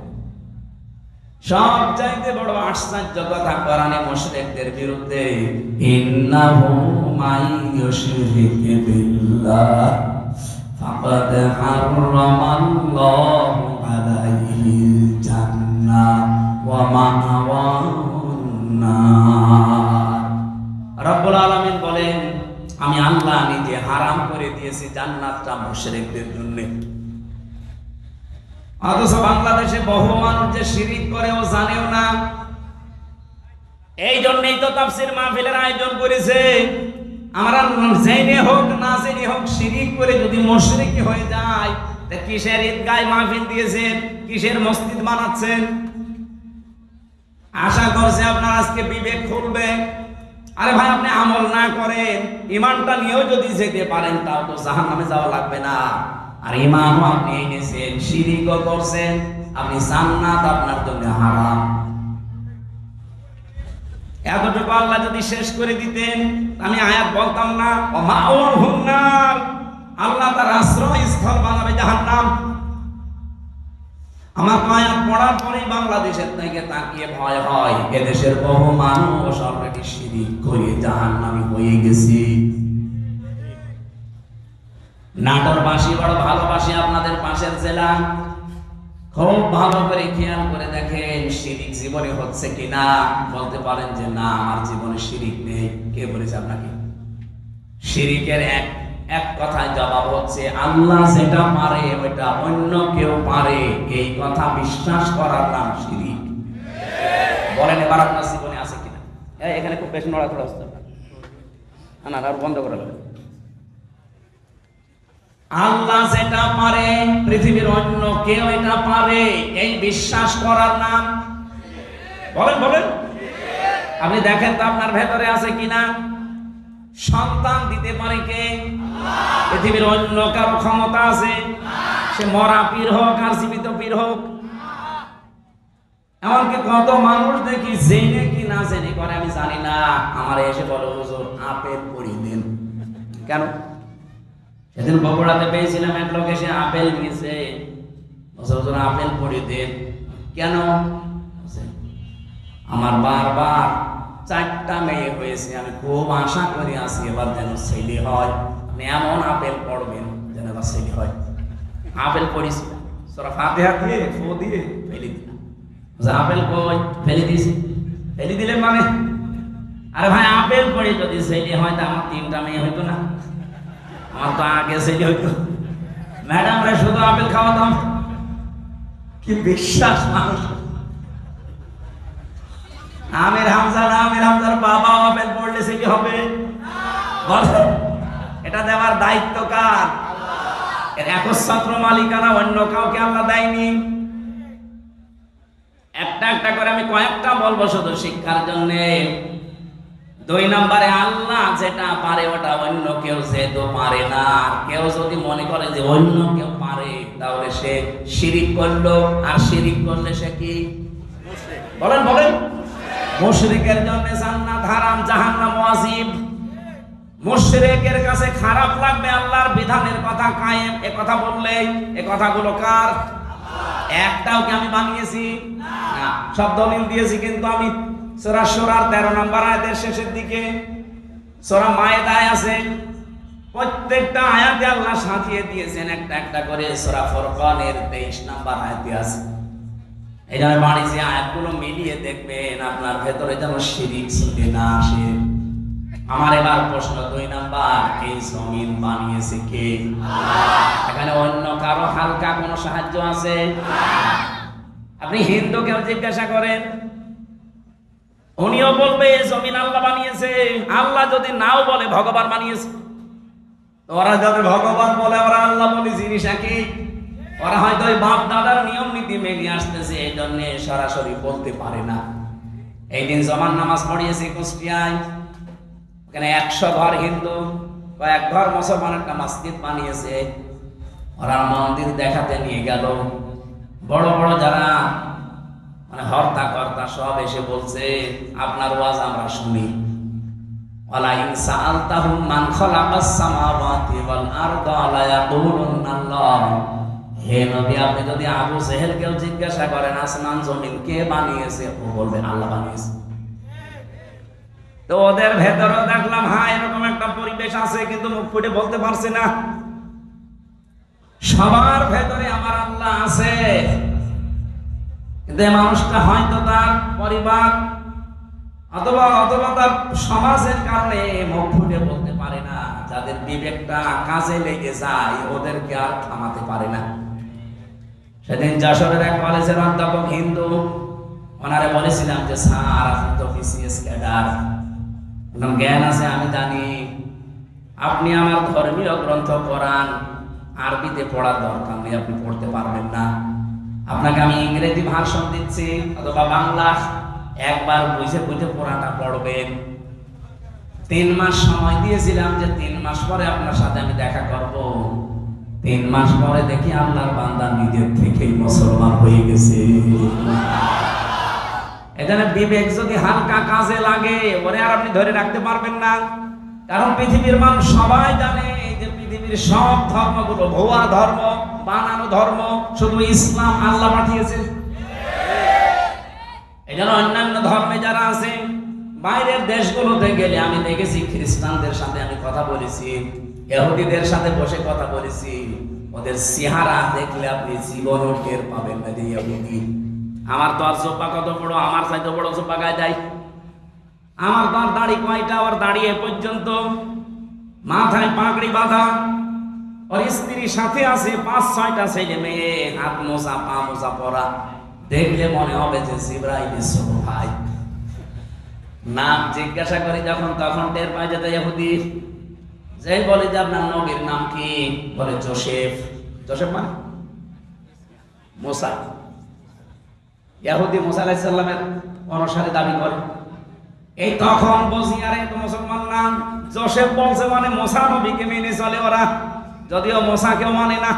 সব চাইতে বড় আশ্চর্য কথা কোরআনে মুশরিকদের বিরুদ্ধে, ইন্নাহু মাইয়ুশরিক বিল্লাহ ফাকাদ হারামাল্লাহু আলাইহিল জান্নাহ ওয়া মা'ওয়াহুন নার। রব্বুল আলামিন বলেন, আমি আল্লাহ নিজে হারাম করে দিয়েছি জান্নাতটা মুশরিকদের জন্য। অথচ বাংলাদেশে বহু মানুষ যে শিরিক করে ও জানেও না। এই জন্যই তো তাফসীর মাহফিলের আয়োজন করেছে। আমরা জেনে হোক না জেনে হোক শিরিক করে যদি মুশরিক হয়ে যায়, তা কিসের ঈদগাহ মাহফিল দিয়েছেন, কিসের মসজিদ বানাচ্ছেন? আশা করছে আপনার আজকে বিবেক খুলবে। আরে ভাই, আপনি আমল না করেন, ইমানটা নিয়েও যদি যেতে পারেন, তাও তো জাহান্নামে যাওয়া লাগবে না। আর ইমানও আপনি এনেছেন, শিরিকও করছেন, আপনি জান্নাত আপনার জন্য হারাম। এতটুকু আল্লাহ যদি শেষ করে দিতেন, আমি আয়াত বলতাম না, ওমাউহুন নার, আল্লাহ তার আশ্রয়স্থল বানাবে জাহান্নাম। আমার আয়াত পড়ার পরেই বাংলাদেশের থেকে তাকিয়ে ভয় হয়, এদেশের বহু মানুষ অলরেডি শিরিক করে জাহান্নামী হয়ে গেছে। নাটোরবাসী বড় ভালোবাসি আপনাদের পাশের জেলা, খুব ভালো করে খেয়াল করে দেখেন শিরিক জীবনে হচ্ছে কিনা। বলতে পারেন যে না, আমার জীবনে শিরিক নেই। কে বলেছে আপনাকে? শিরিকের এক কথায় জবাব হচ্ছে, আল্লাহ যেটা পারে ওইটা অন্য কেউ পারে, এই কথা বিশ্বাস করার নাম শিরিক। বলেন এবার আপনার জীবনে আছে কিনা? এখানে খুব বেশি নড়াচড়া হচ্ছে না, আর বন্ধ করে দেবেন। আল্লাহ যেটা পারে পৃথিবীর অন্য কেউ এটা পারে, এই বিশ্বাস করার নাম। বলেন বলেন, আপনি দেখেন তো আপনার ভেতরে আছে কিনা। সন্তান দিতে পারে কে? পৃথিবীর অন্য কারো ক্ষমতা আছে? সে মরা পীর হোক আর জীবিত পীর হোক। এমনকি কত মানুষ দেখি জেনে কি না জেনে করে আমি জানি না, আমার এসে বলে হুজুর আপেল পড়িয়ে দিন। কেন? সেদিন বগুড়াতে পেয়েছিলাম এক লোক এসে আপেল নিয়েছে, হুজুর আপেল পড়িয়ে দেন। কেন? আমার বারবার 4টা মেয়ে হয়েছে, আমি খুব আশা করি আছি এবার যেন ছেলে হয়। আপনি এমন আপেল পড়বেন যেন এবার ছেলে হয়। আপেল পড়িস সূরা ফাতিহা দিয়ে ফু দিয়ে ফেলে দিলাম। আপেল কই ফেলে দিয়েছি, ফেলে দিলে মানে আরে ভাই আপেল পড়ে যদি ছেলে হয় তা আমার 3টা মেয়ে হইতো না? আমার তো আগে ছেলে হইতো। ম্যাডামরা শুধু আপেল খাওয়াতাম। কি বিশ্বাস মানুষ! আমির হামজার বাবা আপেল পড়লে ছেলে হবে? এটা দেওয়ার দায়িত্ব কার? এর একচ্ছত্র মালিকানা অন্য কাউকে আল্লাহ দেয়নি। একটা একটা করে আমি কয়েকটা বলবো শুধু শিক্ষার জন্য। 2 নম্বরে আল্লাহ যেটা পারে ওটা অন্য কেউ যেহেতু পারে না। কেউ যদি মনে করে যে অন্য কেউ পারে তাহলে সে শিরিক করলো, আর শিরিক করলে সে কি? বলেন বলেন। মুশরিকের জন্য জান্নাত হারাম, জাহান্নাম ওয়াজিব। মুশরিকের কাছে খারাপ লাগবে আল্লাহর বিধানের কথা কায়েম এ কথা বললে। এ কথাগুলো কার? একটাও কি আমি বানিয়েছি? না, সব দলিল দিয়েছি। কিন্তু আমি সূরা শুরার 13 নম্বর আয়াতের শেষের দিকে, সূরা মায়েদায় আছে, প্রত্যেকটা আয়াতে আল্লাহ সাজিয়ে দিয়েছেন একটা একটা করে। সূরা ফুরকানের 23 নম্বর আয়াতে আছে। এই জন্য বাড়িতে আয়াতগুলো মিলিয়ে দেখবেন আপনার ভেতরে যেন শিরিক চলে না আসে। আমার এবার প্রশ্ন 2 নাম্বার, এই জমিন বানিয়েছে কে? এখানে অন্য কারো হালকা কোনো সাহায্য আছে? আপনি হিন্দুকে জিজ্ঞাসা করেন, উনিও বলবে এই জমিন আল্লাহ বানিয়েছে। আল্লাহ যদি নাও বলে ভগবান বানিয়েছে। ওরা যাদের ভগবান বলে ওরা আল্লাহ বলে জিনিস একই। ওরা হয়তো ওই বাপ দাদার নিয়ম নীতি মেনে আসতেছে, এই জন্য সরাসরি বলতে পারে না। এই দিন জমান নামাজ পড়িয়েছি কুষ্টিয়ায়। এখানে 100 ঘর হিন্দু, কয়েক ঘর মুসলমান একটা মসজিদ বানিয়েছে। ওরা মন্দির দেখাতে নিয়ে গেল। বড় বড় যারা মানে হর্তা কর্তা সব এসে বলছে আপনার ওয়াজ আমরা শুনি। ওয়ালা ইন সাআলতাহুম মান খালাকাস সামাওয়াতি ওয়াল আরদা লা ইয়াকুলুন্না আল্লাহ। হে নবী, আপনি যদি আবু জেহেলকেও জিজ্ঞাসা করেন আসমান জমিন কে বানিয়েছে, ও বলবে আল্লাহ বানিয়েছে। তো ওদের ভেতরেও দেখলাম হ্যাঁ এরকম একটা পরিবেশ আছে, কিন্তু মুখ ফুটে বলতে পারছে না। সবার ভেতরে আমার আল্লাহ আছে, কিন্তু এই মানুষটা হয়তো তার পরিবার অথবা তার সমাজের কারণে মুখ ফুটে বলতে পারে না। যাদের বিবেকটা কাজে লেগে যায় ওদেরকে আর থামাতে পারে না। সেদিন যশোরের এক কলেজের অধ্যাপক হিন্দু, ওনারে বলেছিলাম যে স্যার আপনি তো বিসিএস ক্যাডার, জ্ঞান আছে আমি জানি, আপনি আমার ধর্মীয় গ্রন্থ কোরআন আরবিতে পড়ার দরকার নেই, আপনি পড়তে পারবেন না। আপনাকে আমি ইংরেজি ভাষণ দিচ্ছি অথবা বাংলা, একবার বুঝে বুঝে পড়াটা পড়বেন। 3 মাস সময় দিয়েছিলাম যে 3 মাস পরে আপনার সাথে আমি দেখা করব। 3 মাস পরে দেখি আল্লাহর বান্দা নিজের থেকেই মুসলমান হয়ে গেছে। এখানে বিবেক যদি হালকা কাজে লাগে ওরে আর আপনি ধরে রাখতে পারবেন না। কারণ পৃথিবীর মানুষ সবাই জানে যে পৃথিবীর সব ধর্মগুলো ভুয়া ধর্ম, বানানো ধর্ম, শুধু ইসলাম আল্লাহ পাঠিয়েছেন। এই জন্য অন্যান্য ধর্মে যারা আছে বাইরের দেশগুলোতে গেলে আমি দেখেছি খ্রিস্টানদের সাথে আমি কথা বলেছি, ইহুদিদের সাথে বসে কথা বলেছি, ওদের চেহারা দেখলে আপনি জীবনও টের পাবেন না যে ইহুদি। আমার তো আর জোব্বা কত বড়, আমার চাইতে বড় জোব্বা গায়ে দেয়। আমার তো আর দাড়ি কয়টা, ওর দাঁড়িয়ে পর্যন্ত, মাথায় পাগড়ি বাঁধা, ওর স্ত্রীর সাথে আছে 5-6টা ছেলে মেয়ে, হাত মোজা পা মোজা পরা, দেখলে মনে হবে যে জিবরাইল ভাই। নাম জিজ্ঞাসা করি যখন তখন টের পাই যে ইহুদি। যেই বলে যে আপনার নবীর নাম কি, বলে জোসেফ। জোসেফ মানে মুসা। ইহুদি মুসা আলাইহিস সালামের অনুসারী দাবি করে। এই তখন বুঝি আরে তো মুসলমান নাম। জোসেফ বলছে মানে মুসা নবীকে মেনে চলে ওরা, যদিও মুসাকেও মানে না।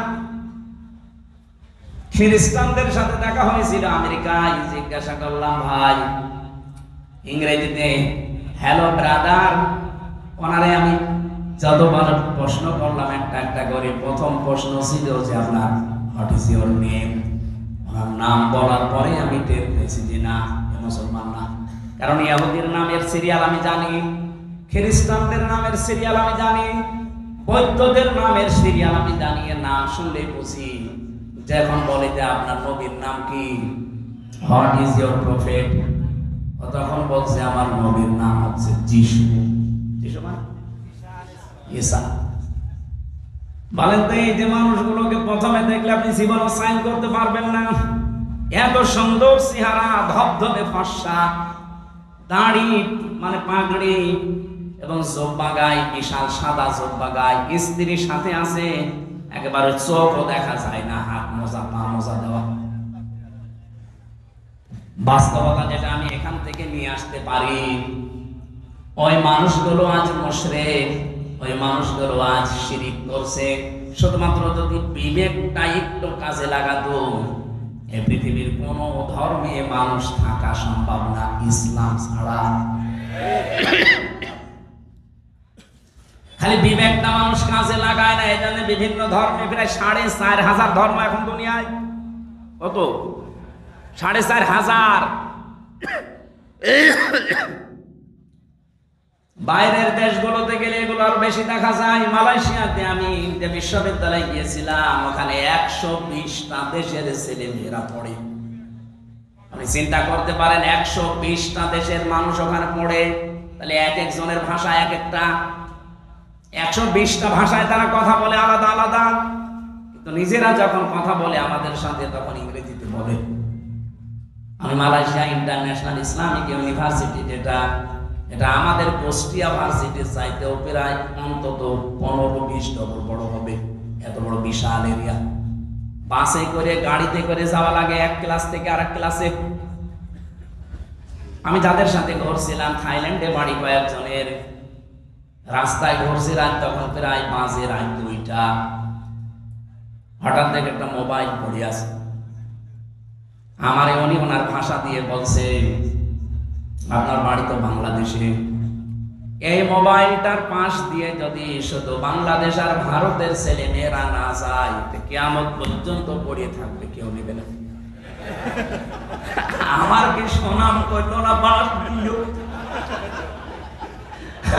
খ্রিস্টানদের সাথে দেখা হয়েছিল আমেরিকায়, জিজ্ঞাসা করলাম ভাই ইংরেজিতে হ্যালো ব্রাদার, ওনারে আমি যতবার প্রশ্ন করলাম একটা একটা করে, প্রথম প্রশ্ন ছিল যে আপনার হোয়াট ইজ ইওর নেম। ওনার নাম বলার পরে আমি টের পেয়েছি যে না মুসলমান না। কারণ ইহুদির নামের সিরিয়াল আমি জানি, খ্রিস্টানদের নামের সিরিয়াল আমি জানি, বৌদ্ধদের নামের সিরিয়াল আমি জানি। নাম শুনলেই বুঝি। যখন বলে যে আপনার নবীর নাম কি, হোয়াট ইজ ইয়োর প্রফেট, তখন বলছে আমার নবীর নাম হচ্ছে যিশু। যিশু মানে ঈসা। বলেন তো এই যে মানুষগুলোকে প্রথমে দেখলে আপনি জীবনে সাইন করতে পারবেন না। এত সুন্দর চেহারা, ধবধবে ফর্সা, দাড়ি মানে পাগড়ি এবং জোব্বা গায়ে, বিশাল সাদা জোব্বা গায়ে, স্ত্রীর সাথে আছে, একেবারে চোখও দেখা যায় না, হাত মোজা পা মোজা দেওয়া। বাস্তবতা যেটা আমি এখান থেকে নিয়ে আসতে পারি, ওই মানুষগুলো আজ মুশরিক, ওই মানুষগুলো আজ শিরিক করছে। শুধুমাত্র যদি বিবেকটা একটু কাজে লাগাতো, এই পৃথিবীর কোন ধর্মে মানুষ থাকা সম্ভব না ইসলাম ছাড়া। খালি বিবেকটা মানুষ কাজে লাগায় না, এই জন্য বিভিন্ন ধর্মে প্রায় 4,500 ধর্ম এখন দুনিয়ায়। কত? 4,500। বাইরের দেশগুলোতে গেলে এগুলো আরো বেশি দেখা যায়। মালয়েশিয়াতে আমি যে বিশ্ববিদ্যালয়ে গিয়েছিলাম, ওখানে 120টা দেশের ছেলে মেয়েরা পড়ে। আপনি চিন্তা করতে পারেন, 120টা দেশের মানুষ ওখানে পড়ে, তাহলে এক একজনের ভাষা এক একটা, 120টা ভাষায় তারা কথা বলে আলাদা আলাদা, কিন্তু নিজেরা যখন কথা বলে আমাদের সাথে তখন ইংরেজিতে বলে। আমি মালয়েশিয়া ইন্টারন্যাশনাল ইসলামিক ইউনিভার্সিটি, এটা আমাদের কুষ্টিয়া ভার্সিটির চাইতেও প্রায় অন্তত 15-20 ডবল বড় হবে। এত বড় বিশাল এরিয়া। বাসে করে, গাড়িতে করে যাওয়া লাগে এক ক্লাস থেকে আরেক ক্লাসে। আমি যাদের সাথে ঘুরছিলাম, থাইল্যান্ডে বাড়ি কয়েকজনের, রাস্তায় ঘুরছি রাত তখন প্রায় 2:30। হঠাৎ দেখে একটা মোবাইল পড়ে আছে। আমারে উনি ওনার ভাষা দিয়ে বলছে, আপনার বাড়ি তো বাংলাদেশে, এই মোবাইলটার পাশ দিয়ে যদি শুধু বাংলাদেশ আর ভারতের ছেলে মেয়েরা না যায়, কিয়ামত পর্যন্ত পড়িয়ে থাকবে, কেউ নেবে না। আমার কি সুনাম করলো না, বাস দিল।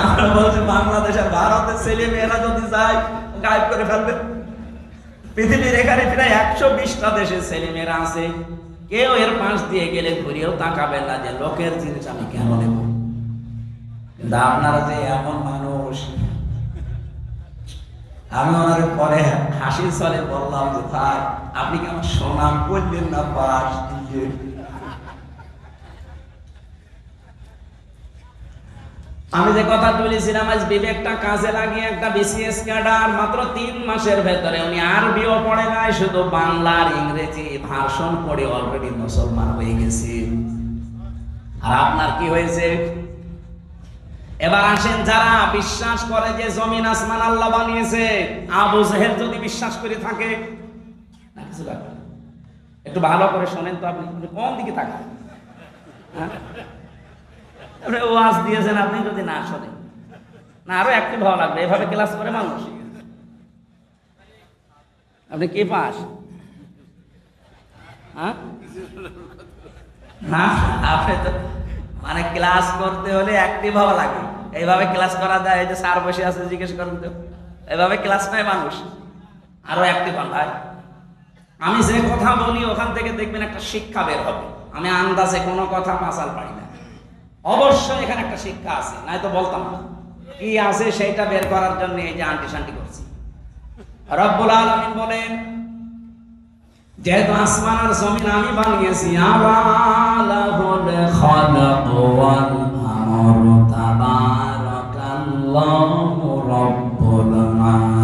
আমরা বলছি বাংলাদেশ আর ভারতের ছেলে মেয়েরা যদি যায়, গায়েব করে ফেলবে। পৃথিবীর এখানে প্রায় 120টা দেশের ছেলে মেয়েরা আছে, কেউ এর পাশ দিয়ে গেলে ঘুরিয়েও তাকাবেন না যে লোকের জিনিস আমি কেন নেব। কিন্তু আপনারা যে এমন মানুষ, আমি ওনার পরে হাসির ছলে বললাম যে ভাই আপনি কি আমার সুনাম করলেন না পাশ দিয়ে? আমি যে কথা বলেছিলাম, আজ বিবেকটা কাজে লাগিয়ে একটা বিসিএস ক্যাডার মাত্র 3 মাসের ভেতরে, উনি আরবিও পড়ে নাই, শুধু বাংলা আর ইংরেজি ভার্সন পড়ে অলরেডি মুসলমান হয়ে গেছে। আর আপনার কি হয়েছে? এবার আসেন, যারা বিশ্বাস করে যে জমিন আসমান আল্লাহ বানিয়েছে, আবু জেহেল যদি বিশ্বাস করে থাকে, একটু ভালো করে শোনেন তো, আপনি কোন দিকে তাকান? ওয়াজ দিয়েছেন, আপনি যদি না শোনেন না, আরো একটু ভালো লাগবে। এভাবে ক্লাস করে মানুষ। আপনি কি পাস? না, আপনি তো মানে ক্লাস করতে হলে অ্যাক্টিভ হওয়া লাগে। এইভাবে ক্লাস করা যায়? এই যে স্যার বসে আছে, জিজ্ঞেস করেন তো, এভাবে ক্লাস নেয় মানুষ? আরো অ্যাক্টিভ হন ভাই। আমি যে কথা বলি ওখান থেকে দেখবেন একটা শিক্ষা বের হবে। আমি আন্দাজে কোনো কথা মাসাল পারি না, অবশ্যই এখানে একটা শিক্ষা আছে, নাই তো বলতাম না। কি আছে সেটা বের করার জন্য এই যে আন্টি শান্তি করছি। রব্বুল আলামিন বলেন, যেহেতু আসমান আর জমিন আমি বানিয়েছি, আলাহুল খালাক ওয়াল আমরু তাবারাকাল্লাহু রাব্বুল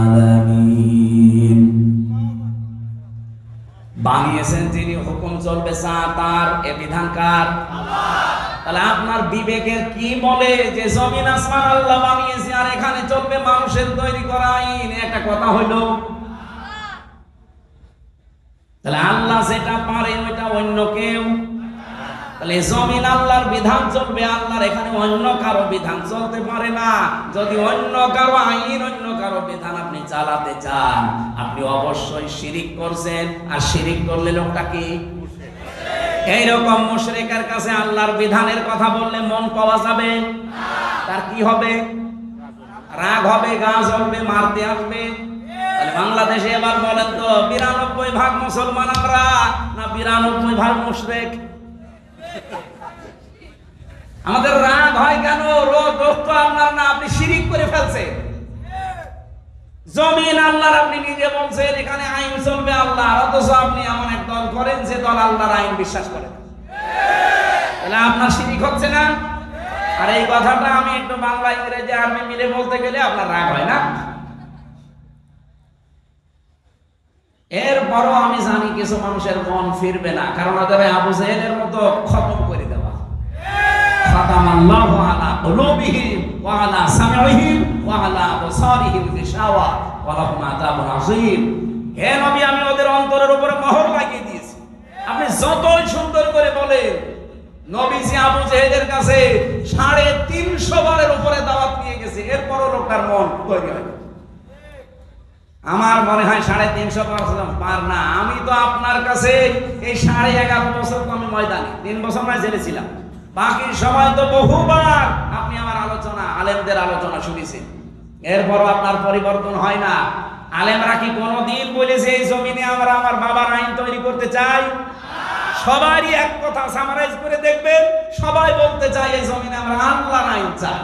আলামিন। বানিয়েছেন যিনি, হুকুম চলবে তার, এ বিধান কার? আল্লাহ। তাহলে আপনার বিবেকের কি বলে যে জমিন আসমান আল্লাহ বানিয়েছে আর এখানে চলবে মানুষের তৈরি করা আইন? একটা কথা হইলো। তাহলে আল্লাহ যেটা পারে ওইটা অন্য কেউ, তাহলে জমিন আল্লাহর বিধান চলবে, আল্লাহর এখানে অন্য কারো বিধান চলতে পারে না। যদি অন্য কারো আইন, অন্য কারো বিধান আপনি চালাতে চান, আপনি অবশ্যই শিরিক করছেন। আর শিরিক করলে লোকটা কি? এইরকম মুশরিকের কাছে আল্লাহর বিধানের কথা বললে মন পাওয়া যাবে? তার কি হবে? রাগ হবে, গা জ্বলবে, মারতে আসবে। তাহলে বাংলাদেশে এবার বলেন তো 92% মুসলমান আমরা না 92% মুশরিক? আমাদের রাগ হয় কেন? দোষ তো আপনার না, আপনি শিরিক করে ফেলছেন। জমিন আল্লাহর, আপনি নিজে বলছেন এখানে আইন চলবে আল্লাহর, অথচ আপনি এমন এক দল করেন যে দল আল্লাহর আইন বিশ্বাস করে। তাহলে আপনার শিরিক হচ্ছে না? আর এই কথাটা আমি একটু বাংলা ইংরেজি আরবি মিলে বলতে গেলে আপনার রাগ হয় না? এরপরও আমি জানি কিছু মানুষের মন ফিরবে না, কারণ ওদের আবু জেহেলের মতো খতম করে দেওয়া। খাতামাল্লাহু আলা কুলুবিহিম ওয়া আলা সামঈহিম ওয়া আলা আবসারিহিম গিশাওয়া ওয়া লাহুম আযাবুন আযীম। হে নবী, আমি ওদের অন্তরের উপরে মোহর লাগিয়ে দিয়েছি। আপনি যতই সুন্দর করে বলেন, নবীজি আবু জেহেলের কাছে 350 বারের উপরে দাওয়াত নিয়ে গেছে, এরপরও লোকটার মন তৈরি হয়। আমার মনে হয় 350 বার না, আমি তো আপনার কাছে এই 11.5 বছর তো আমি ময়দানে, 3 বছর নয় জেলে ছিলাম, বাকি সময় তো বহুবার আপনি আমার আলোচনা, আলেমদের আলোচনা শুনেছেন, এরপরও আপনার পরিবর্তন হয় না। আলেমরা কি কোনোদিন বলেছে এই জমিনে আমরা আমার বাবার আইন তৈরি করতে চাই? সবারই এক কথা সামারাইজ করে দেখবেন, সবাই বলতে চাই এই জমিনে আমরা আল্লাহর আইন চাই।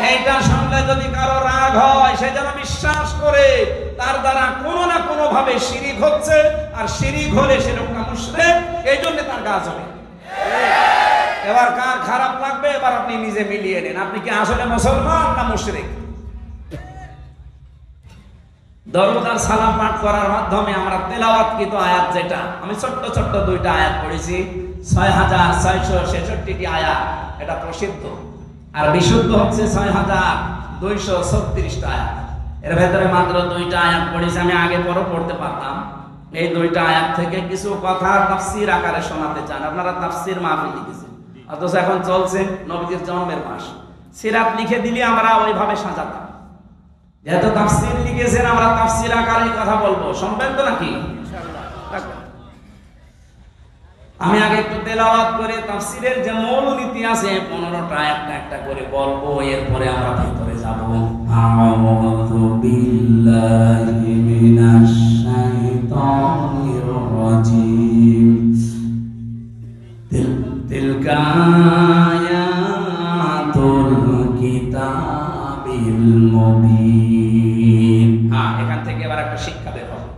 এইটা শুনলে যদি কারো রাগ হয়, সে যেন বিশ্বাস করে তার দ্বারা কোনো না কোনো ভাবে শিরিক হচ্ছে, আর শিরিক হলে সে লোকটা মুশরিক, এই জন্য তার কাজ হবে। এবার কার খারাপ লাগবে এবার আপনি নিজে মিলিয়ে নেন, আপনি কি আসলে মুসলমান না মুশরিক? দরুদ আর সালাম পাঠ করার মাধ্যমে আমরা তেলাওয়াতকৃত আয়াত, যেটা আমি ছোট্ট ছোট্ট 2টা আয়াত পড়েছি, 6666টি আয়াত, এটা প্রসিদ্ধ, আর বিশুদ্ধ হচ্ছে 6236টা আয়াত। এর ভেতরে মাত্র 2টা আয়াত পড়েছি, আমি আগে পরও পড়তে পারতাম। এই 2টা আয়াত থেকে কিছু কথা তাফসীর আকারে শোনাতে চান। আপনারা তাফসীর মাহফিল লিখেছেন, অথচ এখন চলছে নবীজির জন্মের মাস, সিরাত লিখে দিলে আমরা ওইভাবে সাজাতাম। যেহেতু তাফসীর লিখেছেন, আমরা তাফসীর আকারে কথা বলবো, শুনবেন তো নাকি? আমি আগে একটু তেলাওয়াত করে তাফসীরের যে মূল নীতি আছে 15টা একটা একটা করে বলবো, এরপরে আমরা ভিতরে যাব। আউযু বিল্লাহি মিনাশ শাইতানির রাজীম। তিলকা আয়াতুল কিতাবিল মুবিন। এখান থেকে এবার একটা শিক্ষা বের হবে।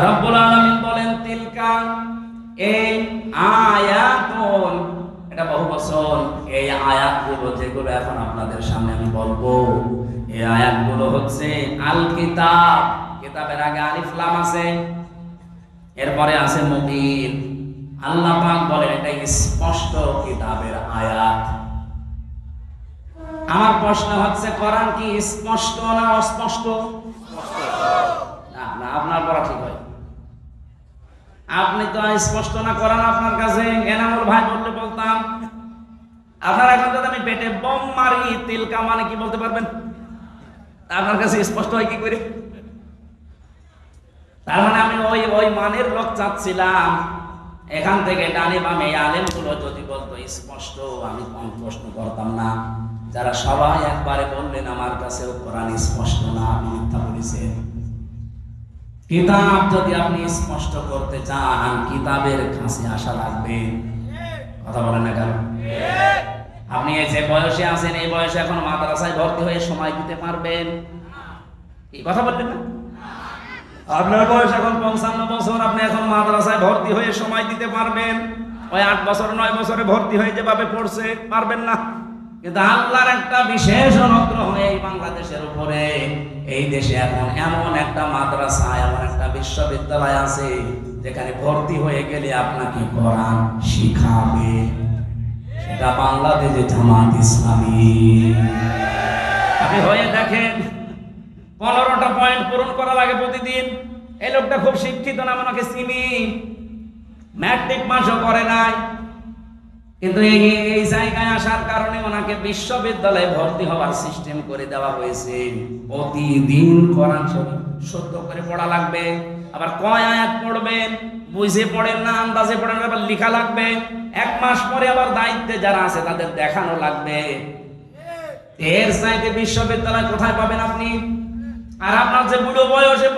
রব্বুল আলামিন বলেন তিলকা, এই আয়াতুন, এটা বহুবচন, এই আয়াতগুলো যেগুলো এখন আপনাদের সামনে আমি বলবো, এই আয়াতগুলো হচ্ছে আল কিতাব, কিতাবের আগে আলিফ লাম আছে, এরপরে আছে মুবিন। আল্লাহ পাক বলেন এটা স্পষ্ট কিতাবের আয়াত। আমার প্রশ্ন হচ্ছে, কোরআন কি স্পষ্ট না অস্পষ্ট? না, আপনার পড়া ঠিক হয়। আপনি তো স্পষ্ট না কোরআন আপনার কাছে, এনামুল ভাই বললে বলতাম। আপনার এখন যদি আমি পেটে বম মারি, তিলকা মানে কি বলতে পারবেন? আপনার কাছে স্পষ্ট হয় কি করে? তার মানে আমি ওই মানের লোক চাচ্ছিলাম। এখান থেকে ডানে বামে আলেমগুলো যদি বলতো স্পষ্ট, আমি কোন প্রশ্ন করতাম না। যারা সবাই একবারে বললেন আমার কাছে কোরআন স্পষ্ট না, আপনি মিথ্যা বলেছেন। কিতাব যদি আপনি স্পষ্ট করতে চান, কিতাবের কাছে আসা লাগবে। কথা বলেন না কেন? আপনি এই যে বয়সে আছেন, এই বয়সে এখন মাদ্রাসায় ভর্তি হয়ে সময় দিতে পারবেন? এই কথা বললেন না? আপনার বয়স এখন 55 বছর, আপনি এখন মাদ্রাসায় ভর্তি হয়ে সময় দিতে পারবেন? ওই 8 বছর 9 বছরে ভর্তি হয়ে যেভাবে পড়ছে পারবেন না। কিন্তু আল্লাহর একটা বিশেষ অনুগ্রহ এই বাংলাদেশের উপরে, এই দেশে এখন এমন একটা মাদ্রাসা, এমন একটা বিশ্ববিদ্যালয় আছে যেখানে ভর্তি হয়ে গেলে আপনাকে কোরআন শিখাবে। সেটা বাংলাদেশে জামাত ইসলামী। আপনি হয়ে দেখেন, 15টা পয়েন্ট পূরণ করা লাগে প্রতিদিন। এই লোকটা খুব শিক্ষিত না, ওনাকে চিনি, ম্যাট্রিক পাসও করে নাই, কিন্তু এই জায়গায় আসার কারণে ওনাকে বিশ্ববিদ্যালয়ে ভর্তি হওয়ার সিস্টেম করে দেওয়া হয়েছে। প্রতিদিন কোরআন শরীফ শুদ্ধ করে পড়া লাগবে। আবার কয় আয়াত পড়বেন, বুঝে পড়েন না, আন্দাজে পড়েন, আবার লেখা লাগবে। 1 মাস পরে আবার দায়িত্বে যারা আছে তাদের দেখানো লাগবে। এর চাইতে বিশ্ববিদ্যালয় কোথায় পাবেন আপনি? আর আপনার যে বুড়ো বয়সে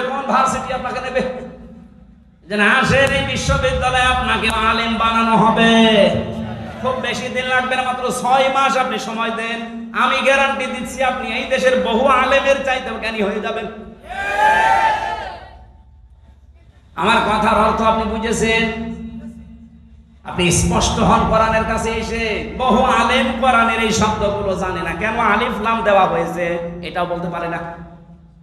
কোন ভার্সিটি আপনাকে নেবে? যে না, আসেন এই বিশ্ববিদ্যালয়ে আপনাকে আলেম বানানো হবে। খুব বেশি দিন লাগবে না, মাত্র 6 মাস আপনি সময় দেন, আমি গ্যারান্টি দিচ্ছি আপনি এই দেশের বহু আলেমের চাইতেও জ্ঞানী হয়ে যাবেন। আমার কথার অর্থ আপনি বুঝেছেন? আপনি স্পষ্ট হন কোরআনের কাছে এসে। বহু আলেম কোরআনের এই শব্দগুলো জানে না, কেন আলিফ লাম দেওয়া হয়েছে এটাও বলতে পারে না।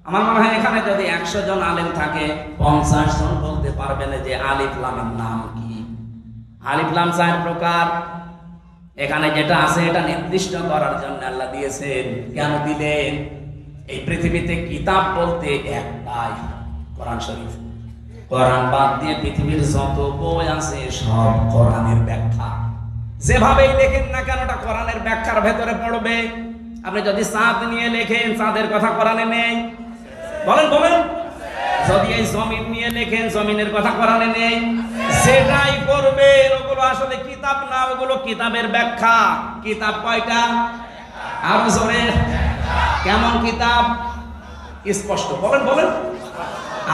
আমার মনে হয় এখানে যদি 100 জন আলেম থাকে, 50 জন বলতে পারবে না যে আলিফ লামের নাম কি। আলিফ লাম 4 প্রকার। এখানে যেটা আছে এটা নির্দিষ্ট করার জন্য আল্লাহ দিয়েছেন। কেন দিলেন? এই পৃথিবীতে কিতাব বলতে একটাই, কোরআন শরীফ। কোরআন বাদ দিয়ে পৃথিবীর যত বই আছে সব কোরআনের ব্যাখ্যা। যেভাবেই লেখেন না কেন ওটা কোরআনের ব্যাখ্যার ভেতরে পড়বে। আপনি যদি চাঁদ নিয়ে লেখেন, চাঁদের কথা কোরআনে নেই, বলেন। যদি এই জমিন নিয়ে লেখেন, জমিনের কথা কোরআনে নেই। সেটাই করবে, ওগুলো আসলে কিতাব না, ওগুলো কিতাবের ব্যাখ্যা। কিতাব কয়টা? আরো জোরে। কেমন কিতাব? স্পষ্ট বলেন।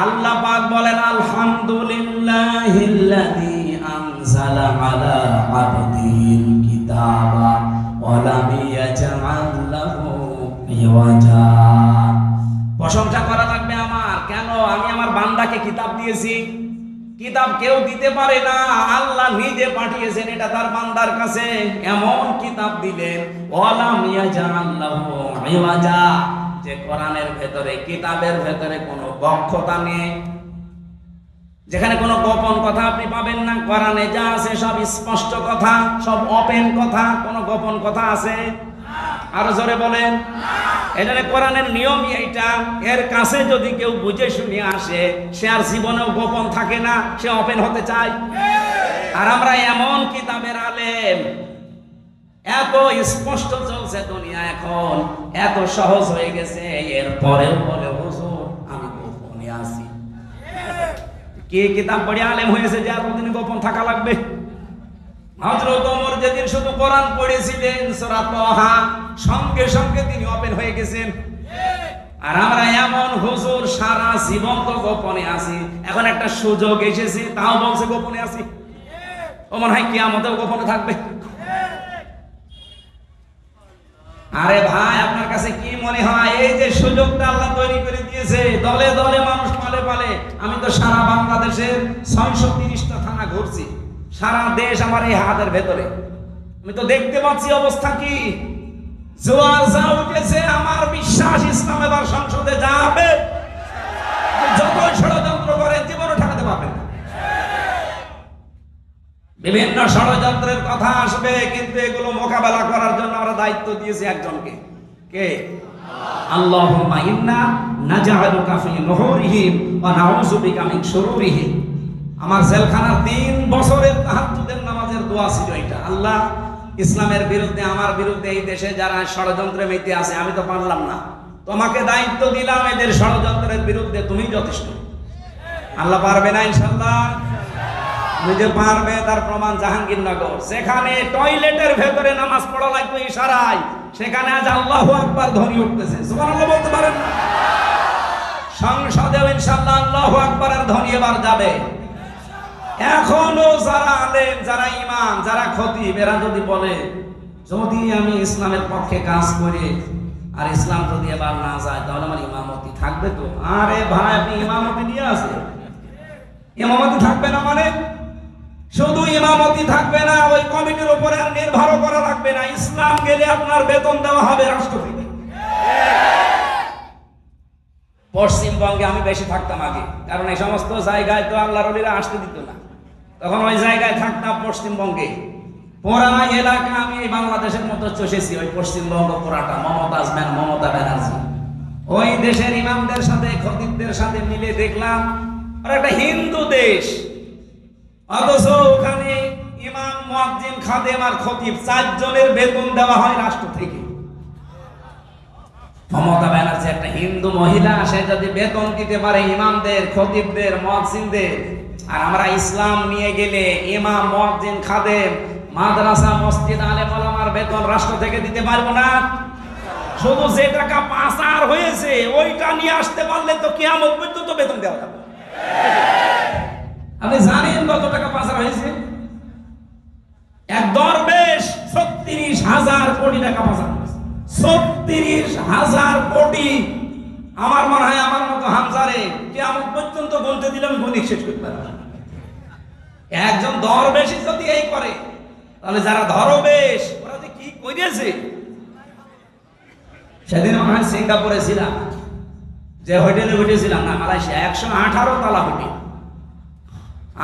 আল্লাহ পাক বলেন, আলহামদুলিল্লাহিল্লাযী আনজালা আলা আবদিহিল কিতাবা ওয়া লাম ইয়াজআল লাহু ইওয়াজা। প্রশংসা করা লাগবে আমার। কেন? আমি আমার বান্দাকে কিতাব দিয়েছি। কিতাব কেউ দিতে পারে না, আল্লাহ নিজে পাঠিয়েছেন এটা তার বান্দার কাছে। এমন কিতাব দিলেন, ওয়া লাম ইয়াজআল লাহু ইওয়াজা, যে কোরআনের ভেতরে, কিতাবের ভেতরে কোনো বক্ষতা নেই, যেখানে কোনো গোপন কথা আপনি পাবেন না। কোরআনে যা আছে সব স্পষ্ট কথা, সব ওপেন কথা। কোনো গোপন কথা আছে? আরো জোরে বলেন। এটা কোরআনের নিয়ম এইটা। এর কাছে যদি কেউ বুঝে শুনে আসে, সে আর জীবনেও গোপন থাকে না, সে ওপেন হতে চায়। আর আমরা এমন কিতাবের আলেম, এত স্পষ্ট চলছে দুনিয়া এখন, এত সহজ হয়ে গেছে, এরপরেও বলে হুজুর আমি গোপনে আছি। কে কিতাব পড়ে আলেম হয়েছে যে আর কোনদিন গোপন থাকা লাগবে? হযরত ওমর যেদিন শুধু কোরআন পড়েছিলেন সূরা তাহা, সঙ্গে সঙ্গে তিনি ওপেন হয়ে গেছেন। আর আমরা এমন হুজুর সারা জীবন তো গোপনে আছি, এখন একটা সুযোগ এসেছে তাও বলছে গোপনে আছি। ও মনে হয় কিয়ামতেও গোপনে থাকবে। আরে ভাই, আপনার কাছে কি মনে হয় এই যে সুযোগটা আল্লাহ তৈরি করে দিয়েছে, দলে দলে মানুষ পালে। আমি তো সারা বাংলাদেশের 630টা থানা ঘুরছি, সারা দেশ আমার এই হাতের ভেতরে। আমি তো দেখতে পাচ্ছি অবস্থা কি। জোয়ার যা উঠেছে, আমার বিশ্বাস ইসলাম এবার সংসদে যাবে। যতই ষড়যন্ত্র করেন জীবনে ঠেকাতে পারবেন না। বিভিন্ন ষড়যন্ত্রের কথা আসবে, কিন্তু এগুলো মোকাবেলা করার জন্য আমরা দায়িত্ব দিয়েছি একজনকে। কে? আল্লাহুম্মা ইন্না নাজআলুকা ফি নুহুরিহিম ওয়া নাউযু বিকা মিন শুরুরিহিম। আমার জেলখানার 3 বছরের তাহাজ্জুদের নামাজের দোয়া ছিল এটা। আল্লাহ, ইসলামের বিরুদ্ধে, আমার বিরুদ্ধে এই দেশে যারা ষড়যন্ত্রে মেতে আছে, আমি তো পারলাম না, তোমাকে দায়িত্ব দিলাম এদের ষড়যন্ত্রের বিরুদ্ধে, তুমি যথেষ্ট। আল্লাহ পারবে না ইনশাআল্লাহ? নিজে পারবে। তার প্রমাণ জাহাঙ্গীরনগর, সেখানে টয়লেটের ভেতরে নামাজ পড়া লাগবে ইশারায়, সেখানে আজ আল্লাহু আকবার ধ্বনি উঠতেছে। সুবহানাল্লাহ বলতে পারেন? সংসদেও ইনশাআল্লাহ আল্লাহু আকবারের ধ্বনি এবার যাবে। এখনো যারা আলেম, যারা ইমাম, যারা খতিব, এরা যদি বলে যদি আমি ইসলামের পক্ষে কাজ করি আর ইসলাম যদি এবার না যায় তাহলে আমার ইমামতি থাকবে তো? আরে ভাই, আপনি ইমামতি নিয়ে আসেন, ইমামতি থাকবে না মানে? শুধু ইমামতি থাকবে না, ওই কমিটির উপরে আর নির্ভর করা লাগবে না। ইসলাম গেলে আপনার বেতন দেওয়া হবে রাষ্ট্র থেকে। পশ্চিমবঙ্গে আমি বেশি থাকতাম আগে, কারণ এই সমস্ত জায়গায় তো আল্লাহর ওলিরা আসতে দিত না। তখন ওই জায়গায় থাকতাম পশ্চিমবঙ্গে। পুরা এলাকা আমি এই বাংলাদেশের মতো চষেছি, ওই পশ্চিমবঙ্গ পুরাটা। মমতা ব্যানার্জি ওই দেশের ইমামদের সাথে, খতিবদের সাথে মিলে দেখলাম আর একটা হিন্দু দেশ, অথচ ওখানে ইমাম, মুয়াজ্জিন, খাদেম আর খতিব 4 জনের বেতন দেওয়া হয় রাষ্ট্র থেকে। মমতা ব্যানার্জি একটা হিন্দু মহিলা, সে যদি বেতন দিতে পারে ইমামদের, খতিবদের, মুয়াজ্জিনদের, আর আমরা ইসলাম নিয়ে গেলে ইমাম, মুয়াজ্জিন, খাদেম, মাদ্রাসা, মসজিদ, আলেম ওলামার বেতন রাষ্ট্র থেকে দিতে পারবো না। শুধু যে টাকা পাচার হয়েছে ওইটা নিয়ে আসতে পারলে তো কিয়ামত পর্যন্ত বেতন দেওয়া যাবে। আপনি জানেন কত টাকা পাচার হয়েছে? এক দরবেশ ৩৬,০০০ কোটি টাকা পাচার করেছে। ৩৬,০০০ কোটি। আমার মনে হয় আমার মতো হামজারে কিয়ামত পর্যন্ত বলতে দিলে আমি গণিত শেষ করতে পারবো না। একজন দরবেশই যদি এই করে, তাহলে যারা দরবেশ ওরা যে কি করেছে। সেদিন মনে হয় সিঙ্গাপুরে ছিলাম, যে হোটেলে উঠেছিলাম না, মালয়েশিয়া, ১১৮ তলা হোটেল।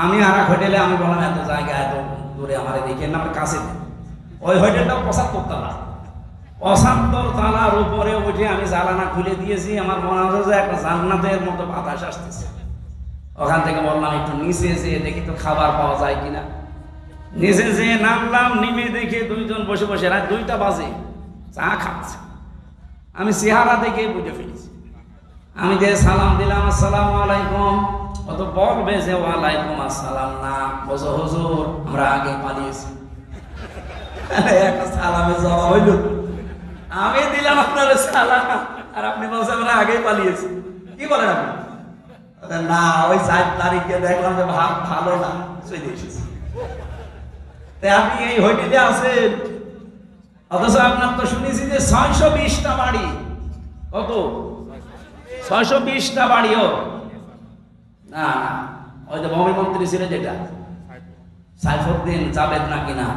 আমি আর এক হোটেলে, আমি বললাম এত জায়গা এত দূরে আমার দেখে না, আমার কাছে। ওই হোটেলটা ৭৫ তলা। ৭৫ তলার উপরে উঠে আমি জানালা খুলে দিয়েছি, আমার মনে হচ্ছে যে একটা জান্নাতের মতো বাতাস আসতেছে। ওখান থেকে বললাম একটু নিচে যেয়ে দেখি তো খাবার পাওয়া যায় কিনা। নিচে যেয়ে নামলাম, নেমে দেখে দুইজন বসে বসে রাত ২টা বাজে চা খাচ্ছে। আমি চেহারা দেখে বুঝে ফেলেছি। আমি যে সালাম দিলাম, আসসালামু আলাইকুম, অত বলবে যে ওয়ালাইকুম আসসালাম না, বলছো হুজুর আমরা আগে পালিয়েছি। একটা সালামে জবাব হইল, আমি দিলাম আপনার সালাম আর আপনি বলছেন আমরা আগেই পালিয়েছি। কি বলেন আপনি? না, ওই ৪ তারিখে দেখলাম যে ভাব ভালো না, চলে এসেছি। তাই আপনি এই হোটেলে আছেন, অথচ আপনার তো শুনেছি যে ৬২০টা বাড়ি। কত? ৬২০টা বাড়িও না, ওই যে মন্ত্রী ছিল যেটা সাইফুদ্দিন জাবেদ নাকি না,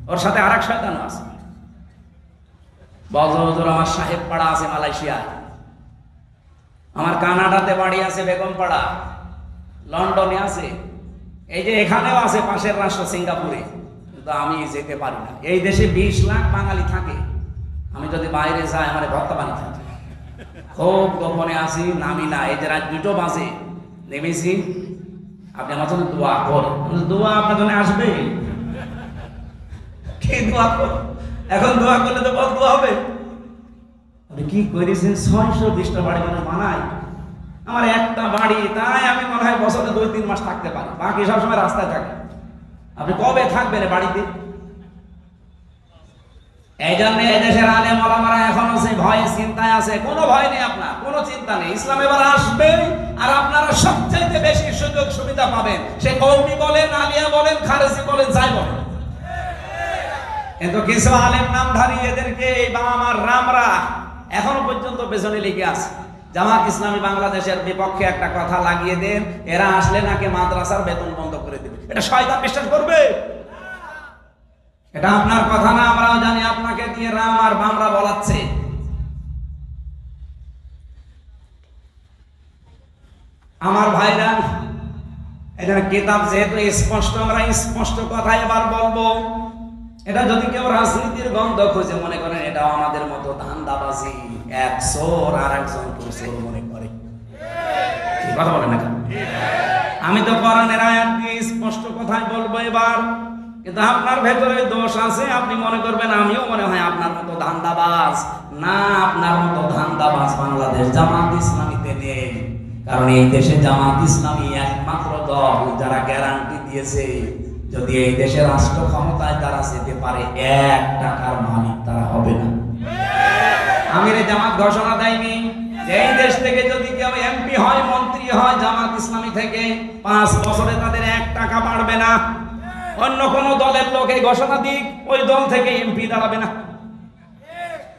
ওর সাথে আরেক শয়তান আছে। বজর আমার সাহেব পাড়া আছে মালয়েশিয়ায়, আমার কানাডাতে বাড়ি আছে বেগমপাড়া, লন্ডনে আছে, এই যে এখানেও আছে পাশের রাষ্ট্র সিঙ্গাপুরে। কিন্তু আমি যেতে পারি না। এই দেশে ২০ লাখ বাঙালি থাকে, আমি যদি বাইরে যাই আমার ভর্তা পানি থাকে। খুব গোপনে আসি, নামি না। এই যে রাত ২টো বাজে নেমেছি, আপনি আমার জন্য দোয়া করেন। দোয়া আপনার জন্য আসবে, কি দোয়া কর? এখন দোয়া করলে তো বদ দোয়া হবে। আপনি কি করেছেন? ৬২০টা বাড়ি মানুষ বানায়, আমার একটা বাড়ি, তাই আমি মনে হয় বছরে ২-৩ মাস থাকতে পারি, বাকি সবসময় রাস্তায় থাকে। আপনি কবে থাকবেন বাড়িতে? এই জন্য এদেশের আলেম ওলামারা এখনো সেই ভয়ে চিন্তায় আছে। কোনো ভয় নেই, আপনার কোনো চিন্তা নেই। ইসলাম এবার আসবে আর আপনারা সবচাইতে বেশি সুযোগ সুবিধা পাবেন, সে কওমি বলেন, আলিয়া বলেন, খারেজি বলেন, যাই বলেন। কিন্তু কিছু আলেম নামধারী এদেরকে এই বাম আর রামরা এখনো পর্যন্ত পেছনে লেগে আছে। জামাত ইসলামী বাংলাদেশের বিপক্ষে একটা কথা লাগিয়ে দেন, এরা আসলে নাকি মাদ্রাসার বেতন বন্ধ করে দেবে। এটা শয়তান বিশ্বাস করবে? এটা আপনার কথা না, আমরাও জানি আপনাকে দিয়ে রাম আর বামরা বলাচ্ছে। আমার ভাইরা, এটা কিতাব যেহেতু স্পষ্ট, আমরা স্পষ্ট কথা এবার বলবো। এটা যদি কেউ রাজনীতির গন্ধ খুঁজে মনে করেন এটাও আমাদের মতো ধান্দাবাজি, এক চোর আর একজন চোর মনে করে, কথা বলেন না? আমি তো কোরআনের আয়াত দিয়ে স্পষ্ট কথাই বলবো এবার। কিন্তু আপনার ভেতরে দোষ আছে, আপনি মনে করবেন আমিও মনে হয় আপনার মতো ধান্দাবাজ। না, আপনার মতো ধান্দাবাজ বাংলাদেশ জামাত ইসলামীতে নেই। কারণ এই দেশে জামাত ইসলামী একমাত্র দল যারা গ্যারান্টি দিয়েছে যদি এই দেশের রাষ্ট্র ক্ষমতায় তারা যেতে পারে ১ টাকার মালিক তারা হবে না। আমিরে জামাত ঘোষণা দেয়নি যে এই দেশ থেকে যদি কেউ এমপি হয়, মন্ত্রী হয় জামাত ইসলামী থেকে, ৫ বছরে তাদের ১ টাকা বাড়বে না। অন্য কোন দলের লোক এই ঘোষণা দিক, ওই দল থেকে এমপি দাঁড়াবে না।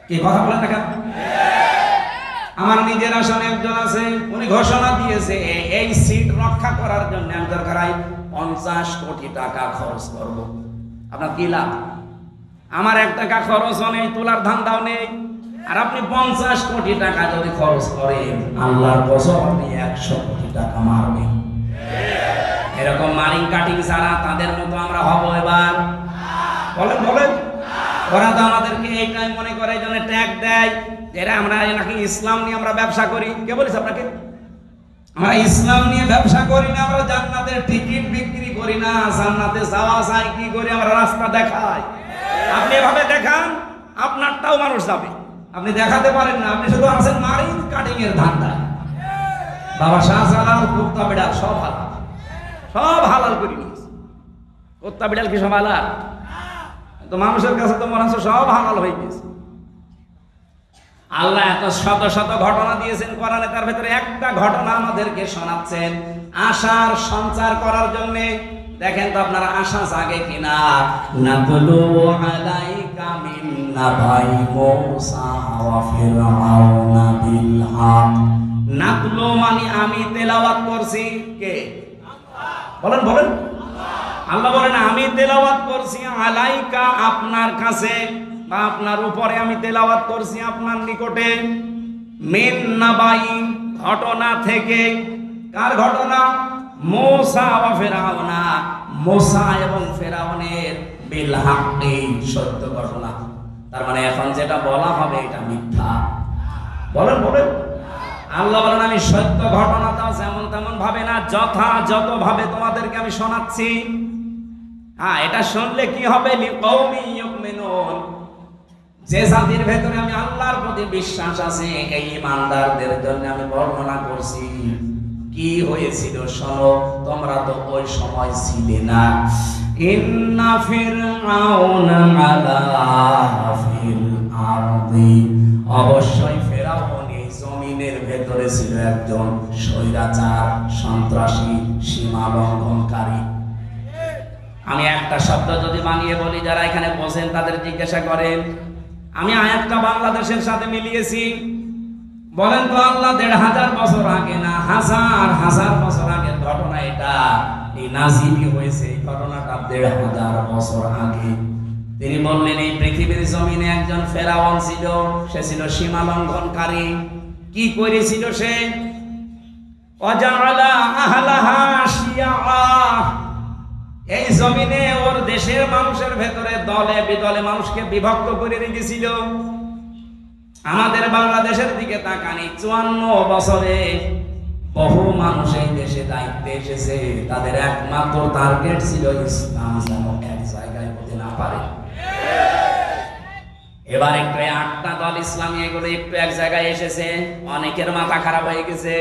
কি কথা বলেন না কেন? আমার নিজের আসনে একজন আছে, উনি ঘোষণা দিয়েছে এই সিট রক্ষা করার জন্য আমি দরকার ৫০ কোটি টাকা খরচ করব। আপনার কি লাভ? আমার ১ টাকা খরচও নেই, তোলার ধান্দাও নেই। আর আপনি ৫০ কোটি টাকা যদি খরচ করেন, আল্লাহর কসম আপনি ১০০ কোটি টাকা মারবেন। এরকম মারিং কাটিং ছাড়া তাদের মতো আমরা হব এবার? বলেন বলেন। ওরা তো আমাদেরকে এইটাই মনে করে, এই জন্য ট্যাগ দেয়, এরা আমরা নাকি ইসলাম নিয়ে আমরা ব্যবসা করি। কে বলেছে আপনাকে? আমরা ইসলাম নিয়ে ব্যবসা করি না, আমরা জান্নাতের টিকিট বিক্রি করি না, জান্নাতে যাওয়া যায় কি করি, আমরা রাস্তা দেখাই। আপনি এভাবে দেখান, আপনারটাও মানুষ যাবে। আপনি দেখাতে পারেন না, আপনি শুধু আছেন মারিন কাটিং এর ধান্দায়। বাবা শাহজালাল কুত্তা বিড়াল সব হালাল, সব হালাল করে নিয়েছে। কুত্তা বিড়াল কি সব হালাল? তো মানুষের কাছে তো মনে হচ্ছে সব হালাল হয়ে গেছে। আল্লাহ এত শত শত ঘটনা দিয়েছেন কোরআনে, তার ভিতরে একটা ঘটনা আমাদেরকে শোনাচ্ছেন আশার সঞ্চার করার জন্য। দেখেন তো আপনারা আশা জাগে কিনা। নাতলু আলাইকা মিন নাবাই মূসা ওয়া ফিরআউনা বিল হক। নাতলু মানে আমি তেলাওয়াত করছি, কে বলেন বলেন? আল্লাহ বলেন আমি তেলাওয়াত করছি আলাইকা আপনার কাছে বা আপনার উপরে আমি তেলাওয়াত করছি আপনার নিকটে, মিন নাবাই ঘটনা থেকে। কার ঘটনা? মূসা ওয়া ফিরআউনা, মূসা এবং ফিরআউনের বিল হাক্কি, সত্য ঘটনা। তার মানে এখন যেটা বলা হবে এটা মিথ্যা। বলেন বলেন? আল্লাহ বলেন আমি সত্য ঘটনাটা যেমন তেমন ভাবে না, যথাযথ ভাবে তোমাদেরকে আমি শোনাচ্ছি। হ্যাঁ, এটা শুনলে কি হবে? লিকৌমি ইউমিনুন, যে জাতির ভেতরে আমি আল্লাহর প্রতি বিশ্বাস আছে এই ইমানদারদের জন্য আমি বর্ণনা করছি। কি হয়েছিল শোনো, তোমরা তো ওই সময় ছিলে না। ইন্না ফিরআউনা আলা ফিল আরদি, অবশ্যই ফেরাউন এই জমিনের ভেতরে ছিল একজন স্বৈরাচার, সন্ত্রাসী, সীমা লঙ্ঘনকারী। আমি একটা শব্দ যদি বানিয়ে বলি, যারা এখানে বসেন তাদের জিজ্ঞাসা করেন, আমি আয়াতটা বাংলাদেশের সাথে মিলিয়েছি। বলেন তো আল্লাহ ১৫০০ বছর আগে না হাজার হাজার বছর আগের ঘটনা এটা, এই নাজিবি হয়েছে এই ঘটনাটা ১৫০০ বছর আগে। তিনি বললেন এই পৃথিবীর জমিনে একজন ফেরাউন ছিল, সে ছিল সীমা লঙ্ঘনকারী। কি করেছিল সে? ওয়াজাআলা আহলাহা শিয়া, এই জমিনে ওর দেশের মানুষের ভেতরে দলে বিদলে মানুষকে বিভক্ত করে রেখেছিল। আমাদের বাংলাদেশের দিকে তাকানি, ৫৪ বছরে বহু মানুষ এই দেশে দায়িত্বে এসেছে, তাদের একমাত্র টার্গেট ছিল ইসলাম যেন এক জায়গায় হতে না পারে। এবার একটু ৮টা দল ইসলামী এগুলো একটু এক জায়গায় এসেছে, অনেকের মাথা খারাপ হয়ে গেছে।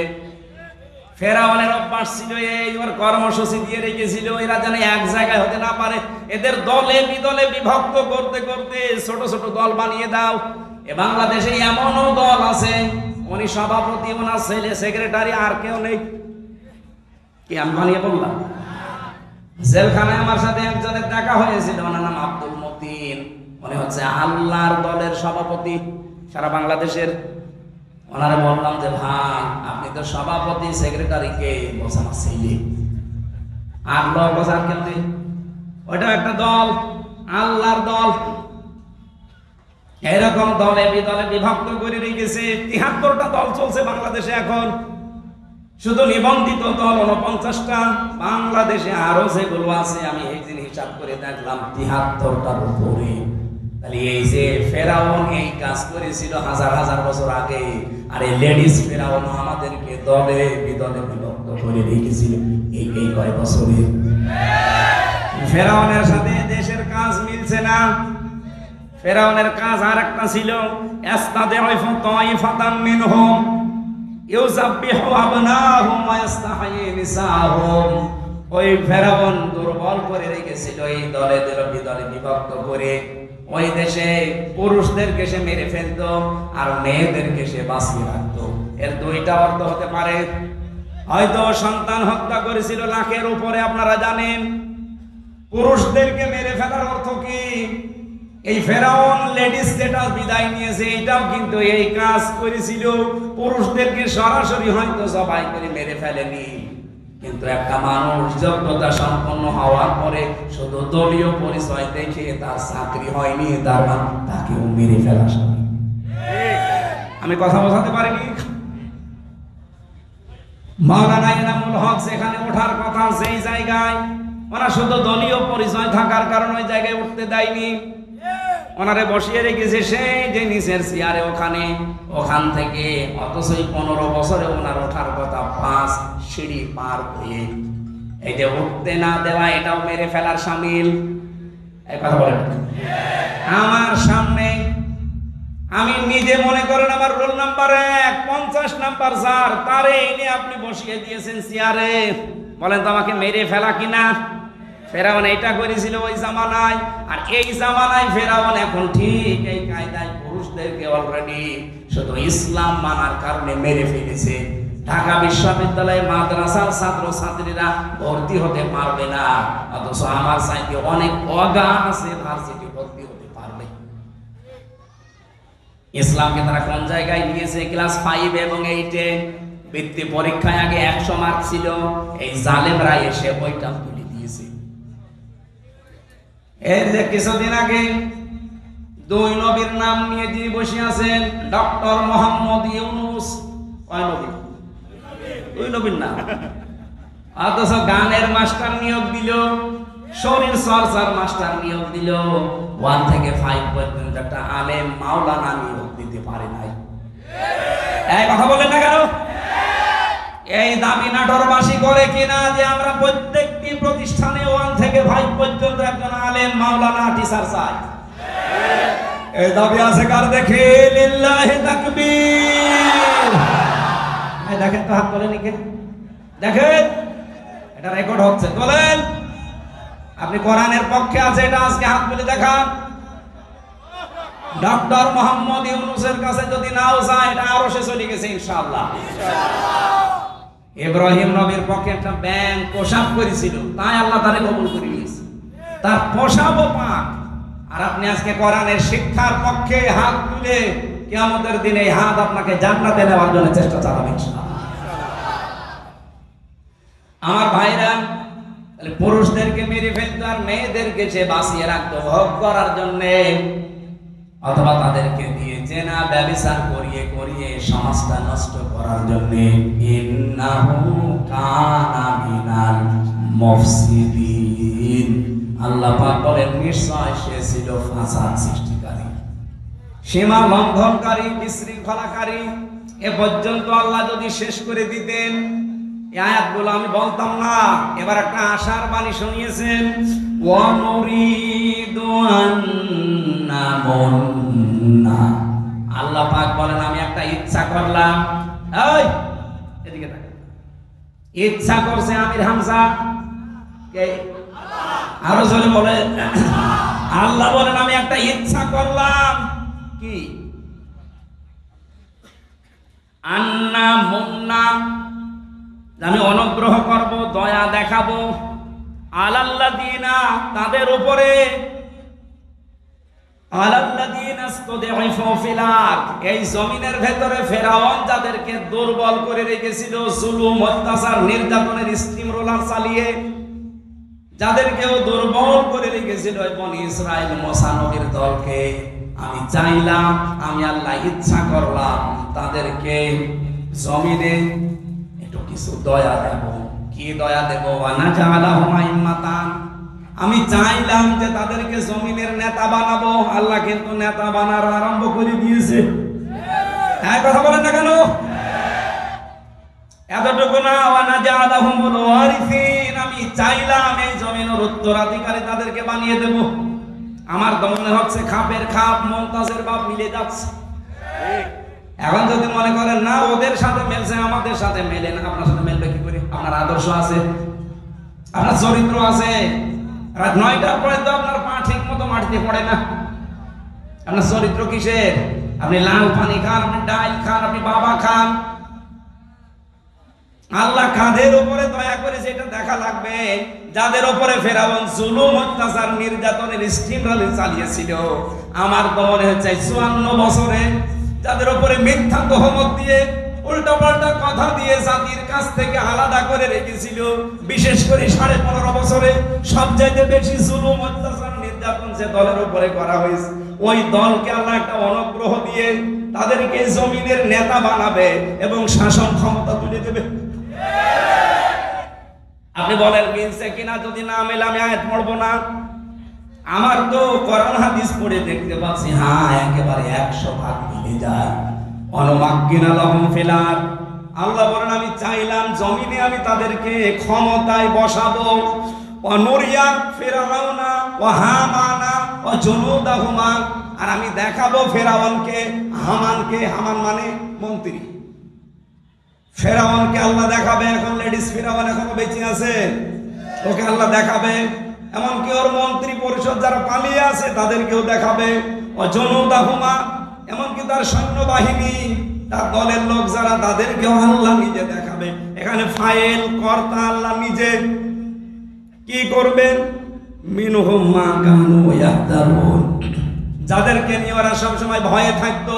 ফেরাউনের অভ্যাস ছিল এই, ওর কর্মসূচি দিয়ে রেখেছিল এরা যেন এক জায়গায় হতে না পারে। এদের দলে বিদলে বিভক্ত করতে করতে ছোট ছোট দল বানিয়ে দাও। এ বাংলাদেশে এমনও দল আছে, উনি সভাপতি, ওনার ছেলে সেক্রেটারি, আর কেউ নেই। কি আমি বানিয়ে বললাম? জেলখানায় আমার সাথে একজনের দেখা হয়েছিল, ওনার নাম আব্দুল মতিন, উনি হচ্ছে আল্লাহর দলের সভাপতি সারা বাংলাদেশের। ওনারা বললাম যে ভাই আপনি তো সভাপতি, সেক্রেটারি কে? বলছে আমার ছেলে। আর লোক বোঝার কেউ নেই, ওইটা একটা দল, আল্লাহর দল। এরকম দলে বিদলে বিভক্ত করে রেখেছে। ৭৩টা দল চলছে বাংলাদেশে এখন, শুধু নিবন্ধিত দল ৪৯টা। বাংলাদেশে আরো যেগুলো আছে আমি একদিন হিসাব করে দেখলাম ৭৩টার উপরে। তাহলে এই যে ফেরাউন এই কাজ করেছিল হাজার হাজার বছর আগে, আর এই লেডিস ফেরাউন আমাদেরকে দলে বিদলে বিভক্ত করে রেখেছিল এই কয় বছরে। ফেরাউনের সাথে দেশের কাজ মিলছে না। ফেরাউনের কাজ আর একটা ছিল, ইস্তাদঈফু তাইফাতাম মিনহুম ইউযাব্বিহু আবনাহুম ওয়া ইস্তাহয়ী নিসাহুম। ওই ফেরাউন দুর্বল করে রেখেছিল এই দলে বিদলে বিভক্ত করে। ওই দেশে পুরুষদেরকে সে মেরে ফেলতো আর মেয়েদেরকে সে বাঁচিয়ে রাখতো। এর দুইটা অর্থ হতে পারে, হয়তো সন্তান হত্যা করেছিল লাখের উপরে, আপনারা জানেন। পুরুষদেরকে মেরে ফেলার অর্থ কি? এই ফেরাউন লেডিস যেটা বিদায় নিয়েছে এটাও কিন্তু এই কাজ করেছিল। পুরুষদেরকে সরাসরি হয়তো জবাই করে মেরে ফেলেনি, কিন্তু একটা মানুষ যোগ্যতা সম্পন্ন হওয়ার পরে শুধু দলীয় পরিচয় দেখে তার চাকরি হয়নি, তার তাকেও মেরে ফেলা। আমি কথা বোঝাতে পারিনি? মাওলানা ইনামুল হক যেখানে ওঠার কথা সেই জায়গায় ওরা শুধু দলীয় পরিচয় থাকার কারণে ওই জায়গায় উঠতে দেয়নি, ওনারে বসিয়ে রেখেছে সেই যে নিচের চেয়ারে ওখানে। ওখান থেকে অথচ 15 বছরে ওনার ওঠার কথা 5 সিঁড়ি পার হয়ে। এই যে উঠতে না দেওয়া এটাও মেরে ফেলার শামিল। এই কথা বলেন। আমার সামনে আমি নিজে মনে করেন আমার রোল নাম্বার 1, 50 নাম্বার স্যার, তারে এনে আপনি বসিয়ে দিয়েছেন চেয়ারে। বলেন তো আমাকে মেরে ফেলা কিনা? ফেরাউন এটা করেছিল ওই জামানায়, আর এই জামানায় ফেরাউন এখন ঠিক এই কায়দায় পুরুষদেরকে অলরেডি শুধু ইসলাম মানার কারণে মেরে ফেলেছে। ঢাকা বিশ্ববিদ্যালয়ে মাদ্রাসার ছাত্র ছাত্রীরা ভর্তি হতে পারবে না, অথচ আমার চাইতে অনেক অজ্ঞান আছে ভার্সিটি ভর্তি হতে পারবে। ইসলামকে তারা কোন জায়গায় নিয়েছে? ক্লাস 5 এবং 8-এ বৃত্তি পরীক্ষায় আগে 100 মার্ক ছিল, এই জালেমরা এসে ওইটা তুলে দিয়েছে। এই যে কিছুদিন আগে 2 নবীর নাম নিয়ে যিনি বসে আছেন, ডক্টর মোহাম্মদ ইউনূস, কয় নবী? 2 নবীর নাম, অথচ গানের মাস্টার নিয়োগ দিল, শরীর চর্চার মাস্টার নিয়োগ দিল, 1 থেকে 5 পর্যন্ত একটা আলেম মাওলানা নিয়োগ দিতে পারে নাই। এই কথা বলেন না কেন? এই দাবি নাটোরবাসী করে কিনা যে আমরা প্রত্যেকটি প্রতিষ্ঠানে 1 থেকে 5 পর্যন্ত একজন আলেম মাওলানা টিচার চাই? এই দাবি আছে কার? দেখে লিল্লাহি তাকবীর। এই দেখেন তো, হাত তোলেন কে? দেখেন, এটা রেকর্ড হচ্ছে। বলেন আপনি কোরআনের পক্ষে আছে এটা আজকে হাত তুলে দেখান। ডক্টর মোহাম্মদ ইউনূসের কাছে যদি নাও যায়, এটা আরশে চলে গেছে ইনশাআল্লাহ। ইব্রাহিম নবীর পক্ষে একটা ব্যাঙ পোশাক করেছিল, তাই আল্লাহ তারে কবুল করে নিয়েছে, তার পোশাকও পাক। আর আপনি আজকে কোরআনের শিক্ষার পক্ষে হাত তুলে কিয়ামতের দিনে এই হাত আপনাকে জান্নাতে নেওয়ার জন্য চেষ্টা চালাবেন ইনশাআল্লাহ। আমার ভাইরা, পুরুষদেরকে মেরে ফেলতো আর মেয়েদেরকে সে বাঁচিয়ে রাখতো ভোগ করার জন্য, অথবা তাদেরকে দিয়ে জেনা ব্যভিচার করিয়ে করিয়ে সমাজটা নষ্ট করার জন্য। ইন্নাহু কানা মিনাল মুফসিদিন, আল্লাহ পাক বলেন নিশ্চয় সে ছিল ফাসাদ সৃষ্টিকারী, সীমা লঙ্ঘনকারী, বিশৃঙ্খলাকারী। এ পর্যন্ত আল্লাহ যদি শেষ করে দিতেন, এই আয়াতগুলো আমি বলতাম না। এবার একটা আশার বাণী শুনিয়েছেন, ওয়া নুরিদু আন্নামুন্না। আল্লাহ পাক বলেন আমি একটা ইচ্ছা করলাম। এই এদিকে তাকান, ইচ্ছা করছে আমির হামজা কে? আরো জোরে বলেন। আল্লাহ বলেন আমি একটা ইচ্ছা করলাম। কি? আন্না মুন্না, আমি অনুগ্রহ করব, দয়া দেখাবো, আলাল্লাযিনা, তাদের উপরে, আলাল্লাযিনা ইসতাদঈফু ফিল আরদ, এই জমিনের ভেতরে ফেরাউন যাদেরকে দুর্বল করে রেখেছিল, জুলুম, অত্যাচার, নির্যাতনের স্টিম রোলার চালিয়ে যাদেরকেও দুর্বল করে রেখেছিল বনি ইসরাইল মুসা নবীর দলকে, আমি চাইলাম, আমি আল্লাহ ইচ্ছা করলাম তাদেরকে জমিনে একটু কিছু দয়া দেব। কি দয়া দেব? ওয়ানাজালাহুম আইম্মাতান, আমি চাইলাম যে তাদেরকে জমিনের নেতা বানাবো। আল্লাহ কিন্তু নেতা বানানো আরম্ভ করে দিয়েছে। হ্যাঁ, কথা বলেন না কেন? এতটুকু না, ওয়ানাজালাহুমুল ওয়ারিসিন, আমি চাইলাম এই জমিনের উত্তরাধিকারী তাদেরকে বানিয়ে দেব। আমার তো মনে হচ্ছে খাপের খাপ মুমতাজের বাপ মিলে যাচ্ছে। এখন যদি মনে করেন না ওদের সাথে মেলছে, আমাদের সাথে মেলে না, আপনার সাথে মেলবে কি করে? আপনার আদর্শ আছে, আপনার চরিত্র আছে। রাত 9টার পরে তো আপনার পা ঠিক মতো মাটিতে পড়ে না। আপনার চরিত্র কিসের? আপনি লাল পানি খান, আপনি ডাল খান, আপনি বাবা খান। আল্লাহ কাঁধের উপরে দয়া করে যেটা দেখা লাগবে, যাদের উপরে ফেরাউন জুলুম, অত্যাচার, নির্যাতনের স্টিম রোল চালিয়েছিল, আমার তো মনে হচ্ছে 54 বছরে যাদের উপরে মিথ্যা তহমত দিয়ে, উল্টাপাল্টা কথা দিয়ে জাতির কাছ থেকে আলাদা করে রেখেছিল, বিশেষ করে 15.5 বছরে সবচাইতে বেশি জুলুম, অত্যাচার, নির্যাতন যে দলের উপরে করা হয়েছে, ওই দলকে আল্লাহ একটা অনুগ্রহ দিয়ে তাদেরকে জমিনের নেতা বানাবে এবং শাসন ক্ষমতা তুলে দেবে। আপনি বলেন মিলছে কিনা? যদি না মেলে আমি আয়াত পড়বো না। আমার তো কোরআন হাদিস পড়ে দেখতে পাচ্ছি, হ্যাঁ একেবারে 100% মিলে যায়। অনুমাক্কিনা লাহুম ফিল আরদ, আল্লাহ বলেন আমি চাইলাম জমিনে আমি তাদেরকে ক্ষমতায় বসাবো। অনুরিয়া ফিরআউনা ওয়া হামানা ওয়া জুনুদাহুমা, আর আমি দেখাবো ফেরাউনকে, হামানকে। হামান মানে মন্ত্রী। ফেরাউনকে আল্লাহ দেখাবে। এখন লেডিস ফেরাউন এখনো বেঁচে আছে, ওকে আল্লাহ দেখাবে। এমনকি ওর মন্ত্রী পরিষদ যারা পালিয়ে আছে তাদেরকেও দেখাবে। অজনুদাহুমা, এমনকি তার সৈন্যবাহিনী, তার দলের লোক যারা, তাদেরকেও আল্লাহ নিজে দেখাবে। এখানে ফাইল কর্তা আল্লাহ নিজে। কি করবেন? মিনহুম মা কানু ইয়াহদারুন, যাদেরকে নিয়ে ওরা সবসময় ভয়ে থাকতো,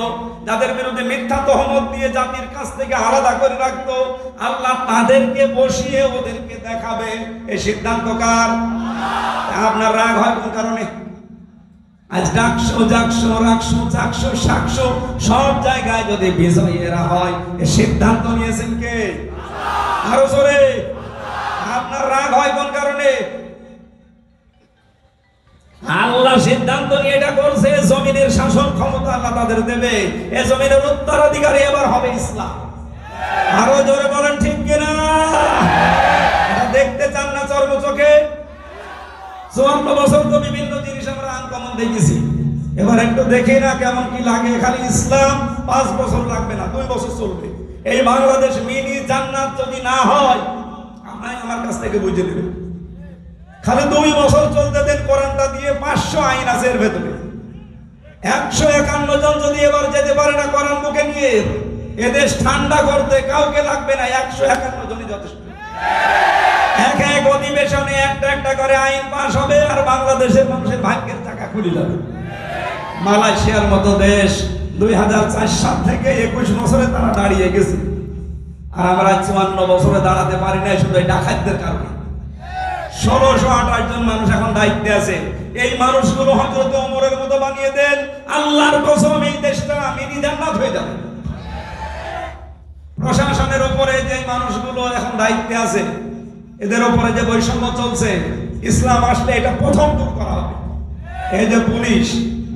যাদের বিরুদ্ধে মিথ্যা তহমত দিয়ে জাতির কাছ থেকে আলাদা করে রাখতো, আল্লাহ তাদেরকে বসিয়ে ওদেরকে দেখাবে। এই সিদ্ধান্ত কার? আপনার রাগ হয় কোন কারণে? আজ ডাকশো, জাকশো, রাকশো, চাকশো, সাকশো সব জায়গায় যদি বিজয়ী এরা হয়, এই সিদ্ধান্ত নিয়েছেন কে? আরো জোরে। আপনার রাগ হয় কোন কারণে? আল্লাহ সিদ্ধান্ত নিয়ে এটা করছে, জমিনের শাসন ক্ষমতা আল্লাহ তাদের দেবে। এই জমিনের উত্তরাধিকারী এবার হবে ইসলাম। আরো জোরে বলেন ঠিক কিনা? এটা দেখতে চান না চর্ম চোখে? 54 বছর তো বিভিন্ন জিনিস আমরা আনকমন দেখেছি, এবার একটু দেখে না কেমন কি লাগে। খালি ইসলাম 5 বছর লাগবে না, 2 বছর চলবে। এই বাংলাদেশ মিনি জান্নাত যদি না হয়, আপনারা আমার কাছ থেকে বুঝে নেবেন। খালি 2 বছর চলতে দেন কোরআনটা দিয়ে। 500 আইন আছে এর ভেতরে। 151 জন যদি এবার যেতে পারে না কোরআন বুকে নিয়ে, এদেশ ঠান্ডা করতে কাউকে লাগবে না, 151 জনই যথেষ্ট। এক এক অধিবেশনে একটা একটা করে আইন পাস হবে, আর বাংলাদেশের মানুষের ভাগ্যের চাকা খুলে যাবে। মালয়েশিয়ার মতো দেশ 2004 সাল থেকে 21 বছরে তারা দাঁড়িয়ে গেছে, আর আমরা 54 বছরে দাঁড়াতে পারি না, শুধু এই ডাকাতদের কারণে। 1628 জন মানুষ এখন দায়িত্বে আছে। এই মানুষগুলো হযরত ওমরের মতো বানিয়ে দেন, আল্লাহর কসম এই দেশটা মিনি জান্নাত হয়ে যাবে। প্রশাসনের উপরে যে মানুষগুলো এখন দায়িত্বে আছে, এদের উপরে যে বৈষম্য চলছে, ইসলাম আসলে এটা প্রথম দূর করা হবে। এই যে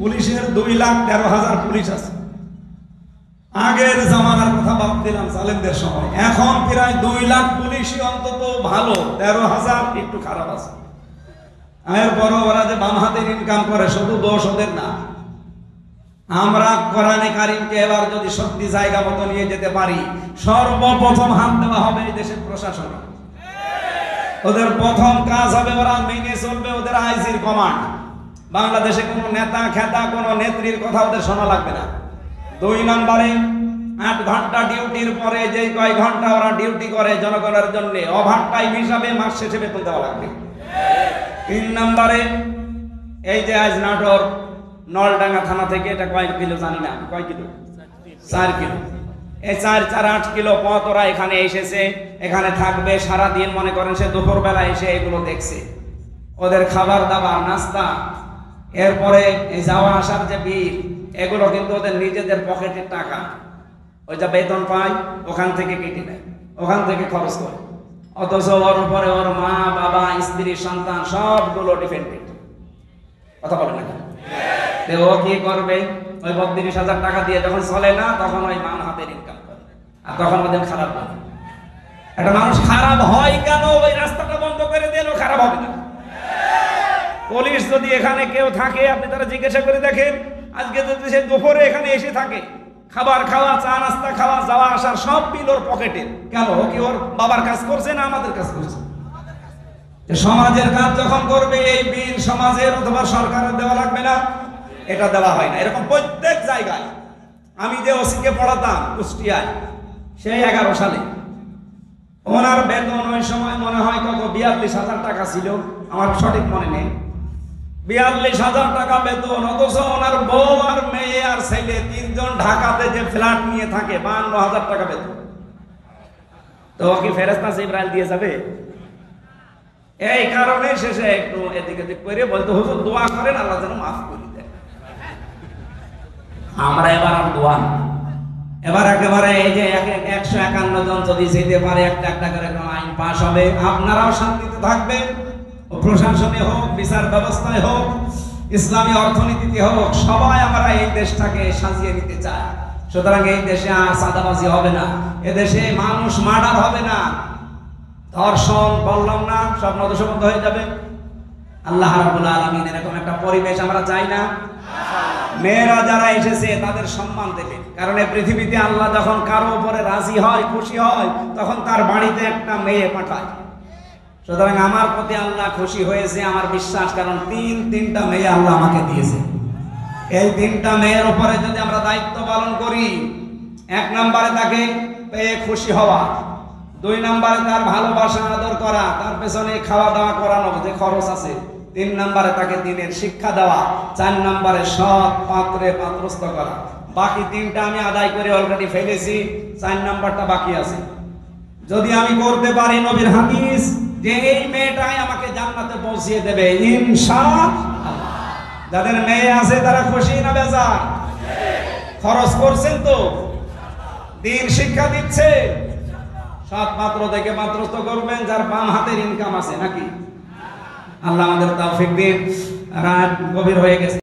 পুলিশের 2,13,000 পুলিশ আছে। আগের জামানার কথা বাদ দিলাম, সালেমদের সময়। এখন প্রায় 2 লাখ পুলিশই অন্তত ভালো, 13,000 একটু খারাপ আছে। এরপরও ওরা যে বাম হাতের ইনকাম করে, শুধু দোষ ওদের না। আমরা কোরআনে কারিমকে এবার যদি সত্যি জায়গা মতো নিয়ে যেতে পারি, সর্বপ্রথম হাত দেওয়া হবে এই দেশের প্রশাসনে। ওদের প্রথম কাজ হবে, ওরা মেনে চলবে ওদের আইজির কমান্ড। বাংলাদেশে কোনো নেতা খেতা, কোনো নেত্রীর কথা ওদের শোনা লাগবে না। 2 নম্বরে 8 ঘন্টা ডিউটির পরে যে কয় ঘন্টা ওরা ডিউটি করে জনগণের জন্য, ওভার টাইম হিসাবে মাস শেষে বেতন দেওয়া লাগবে। 3 নম্বরে এই যে আজ নাটোর নলডাঙ্গা থানা থেকে, এটা কয় কিলো জানি না, কয় কিলো? 4 কিলো। এই 4-8 কিলো পথ ওরা এখানে এসেছে, এখানে থাকবে সারাদিন। মনে করেন সে দুপুরবেলা এসে এগুলো দেখছে, ওদের খাবার দাবার, নাস্তা, এরপরে এই যাওয়া আসার যে বিল, এগুলো কিন্তু ওদের নিজেদের পকেটের টাকা। ওই যে বেতন পায় ওখান থেকে কেটে নেয়, ওখান থেকে খরচ করে। অথচ ওর উপরে ওর মা, বাবা, স্ত্রী, সন্তান সবগুলো ডিপেন্ডেন্ট। কথা বলে না কেন? ও কি করবে? ওই 32,000 টাকা দিয়ে যখন চলে না, তখন ওই মান হাতের ইনকাম করে, আর তখন ওদের খারাপ লাগে। একটা মানুষ খারাপ হয় কেন? ওই রাস্তাটা বন্ধ করে দিল, খারাপ হবে না। পুলিশ যদি এখানে কেউ থাকে, আপনি তারা জিজ্ঞাসা করে দেখেন, আজকে যদি সে দুপুরে এখানে এসে থাকে, খাবার খাওয়া, চা নাস্তা খাওয়া, যাওয়া আসার সব বিল ওর পকেটে। কেন? ও কি ওর বাবার কাজ করছে না আমাদের কাজ করছে? সমাজের কাজ যখন করবে, এই বিল সমাজের অথবা সরকারের দেওয়া লাগবে না? এটা দেওয়া হয় না। এরকম প্রত্যেক জায়গায়। আমি যে ওসিকে পড়াতাম কুষ্টিয়ায়, সেই 11 সালে, ওনার বেতন ওই সময় মনে হয় কত 42,000 টাকা ছিল, আমার সঠিক মনে নেই। 42,000 টাকা বেতন। অথচ ওনার বউ আর মেয়ে আর ছেলে 3 জন ঢাকাতে যে ফ্ল্যাট নিয়ে থাকে, 52,000 টাকা বেতন। তো কি ফেরেশতা জিবরাইল দিয়ে যাবে? এই কারণে শেষে একটু এদিক এদিক করে বলতে, হুজুর দোয়া করেন আল্লাহ যেন মাফ করে দেয়। আমরা এবার আর দোয়া না, এবার একেবারে এই যে 151 জন যদি যেতে পারে, একটা একটা করে আইন পাস হবে, আপনারাও শান্তিতে থাকবেন। প্রশাসনে হোক, বিচার ব্যবস্থায় হোক, ইসলামী অর্থনীতিতে হোক, সবাই আমরা এই দেশটাকে সাজিয়ে নিতে চাই। সুতরাং এই দেশে আর চাঁদাবাজি হবে না, এদেশে মানুষ মার্ডার হবে না, ধর্ষণ বললাম না, সব নদশবদ্ধ হয়ে যাবে। আল্লাহ রাব্বুল আলামিন এরকম একটা পরিবেশ আমরা চাই না। মেয়েরা যারা এসেছে তাদের সম্মান দেবে, কারণ এই পৃথিবীতে আল্লাহ যখন কারো উপরে রাজি হয়, খুশি হয়, তখন তার বাড়িতে একটা মেয়ে পাঠায়। সুতরাং আমার প্রতি আল্লাহ খুশি হয়েছে, আমার বিশ্বাস, কারণ তিনটা মেয়ে আল্লাহ আমাকে দিয়েছে। এই তিনটা মেয়ের উপরে যদি আমরা দায়িত্ব পালন করি, 1 নম্বরে তাকে পেয়ে খুশি হওয়া, 2 নম্বরে তার ভালোবাসা আদর করা, তার পেছনে খাওয়া দাওয়া করানো যে খরচ আছে, 3 নম্বরে তাকে দিনের শিক্ষা দেওয়া, 4 নম্বরে সৎ পাত্রে পাত্রস্থ করা। বাকি 3টা আমি আদায় করে অলরেডি ফেলেছি, 4 নম্বরটা বাকি আছে। যদি আমি করতে পারি, নবীর হাদিস যে এই মেয়েটাই আমাকে জান্নাতে পৌঁছিয়ে দেবে ইনশাআল্লাহ। যাদের মেয়ে আছে তারা খুশি না বেজার? খরচ করছেন তো, দিন শিক্ষা দিচ্ছে, সৎ পাত্র থেকে পাত্রস্থ করবেন যার বাম হাতের ইনকাম আছে নাকি। আল্লাহ আমাদের তৌফিক দিন। রাত গভীর হয়ে গেছে।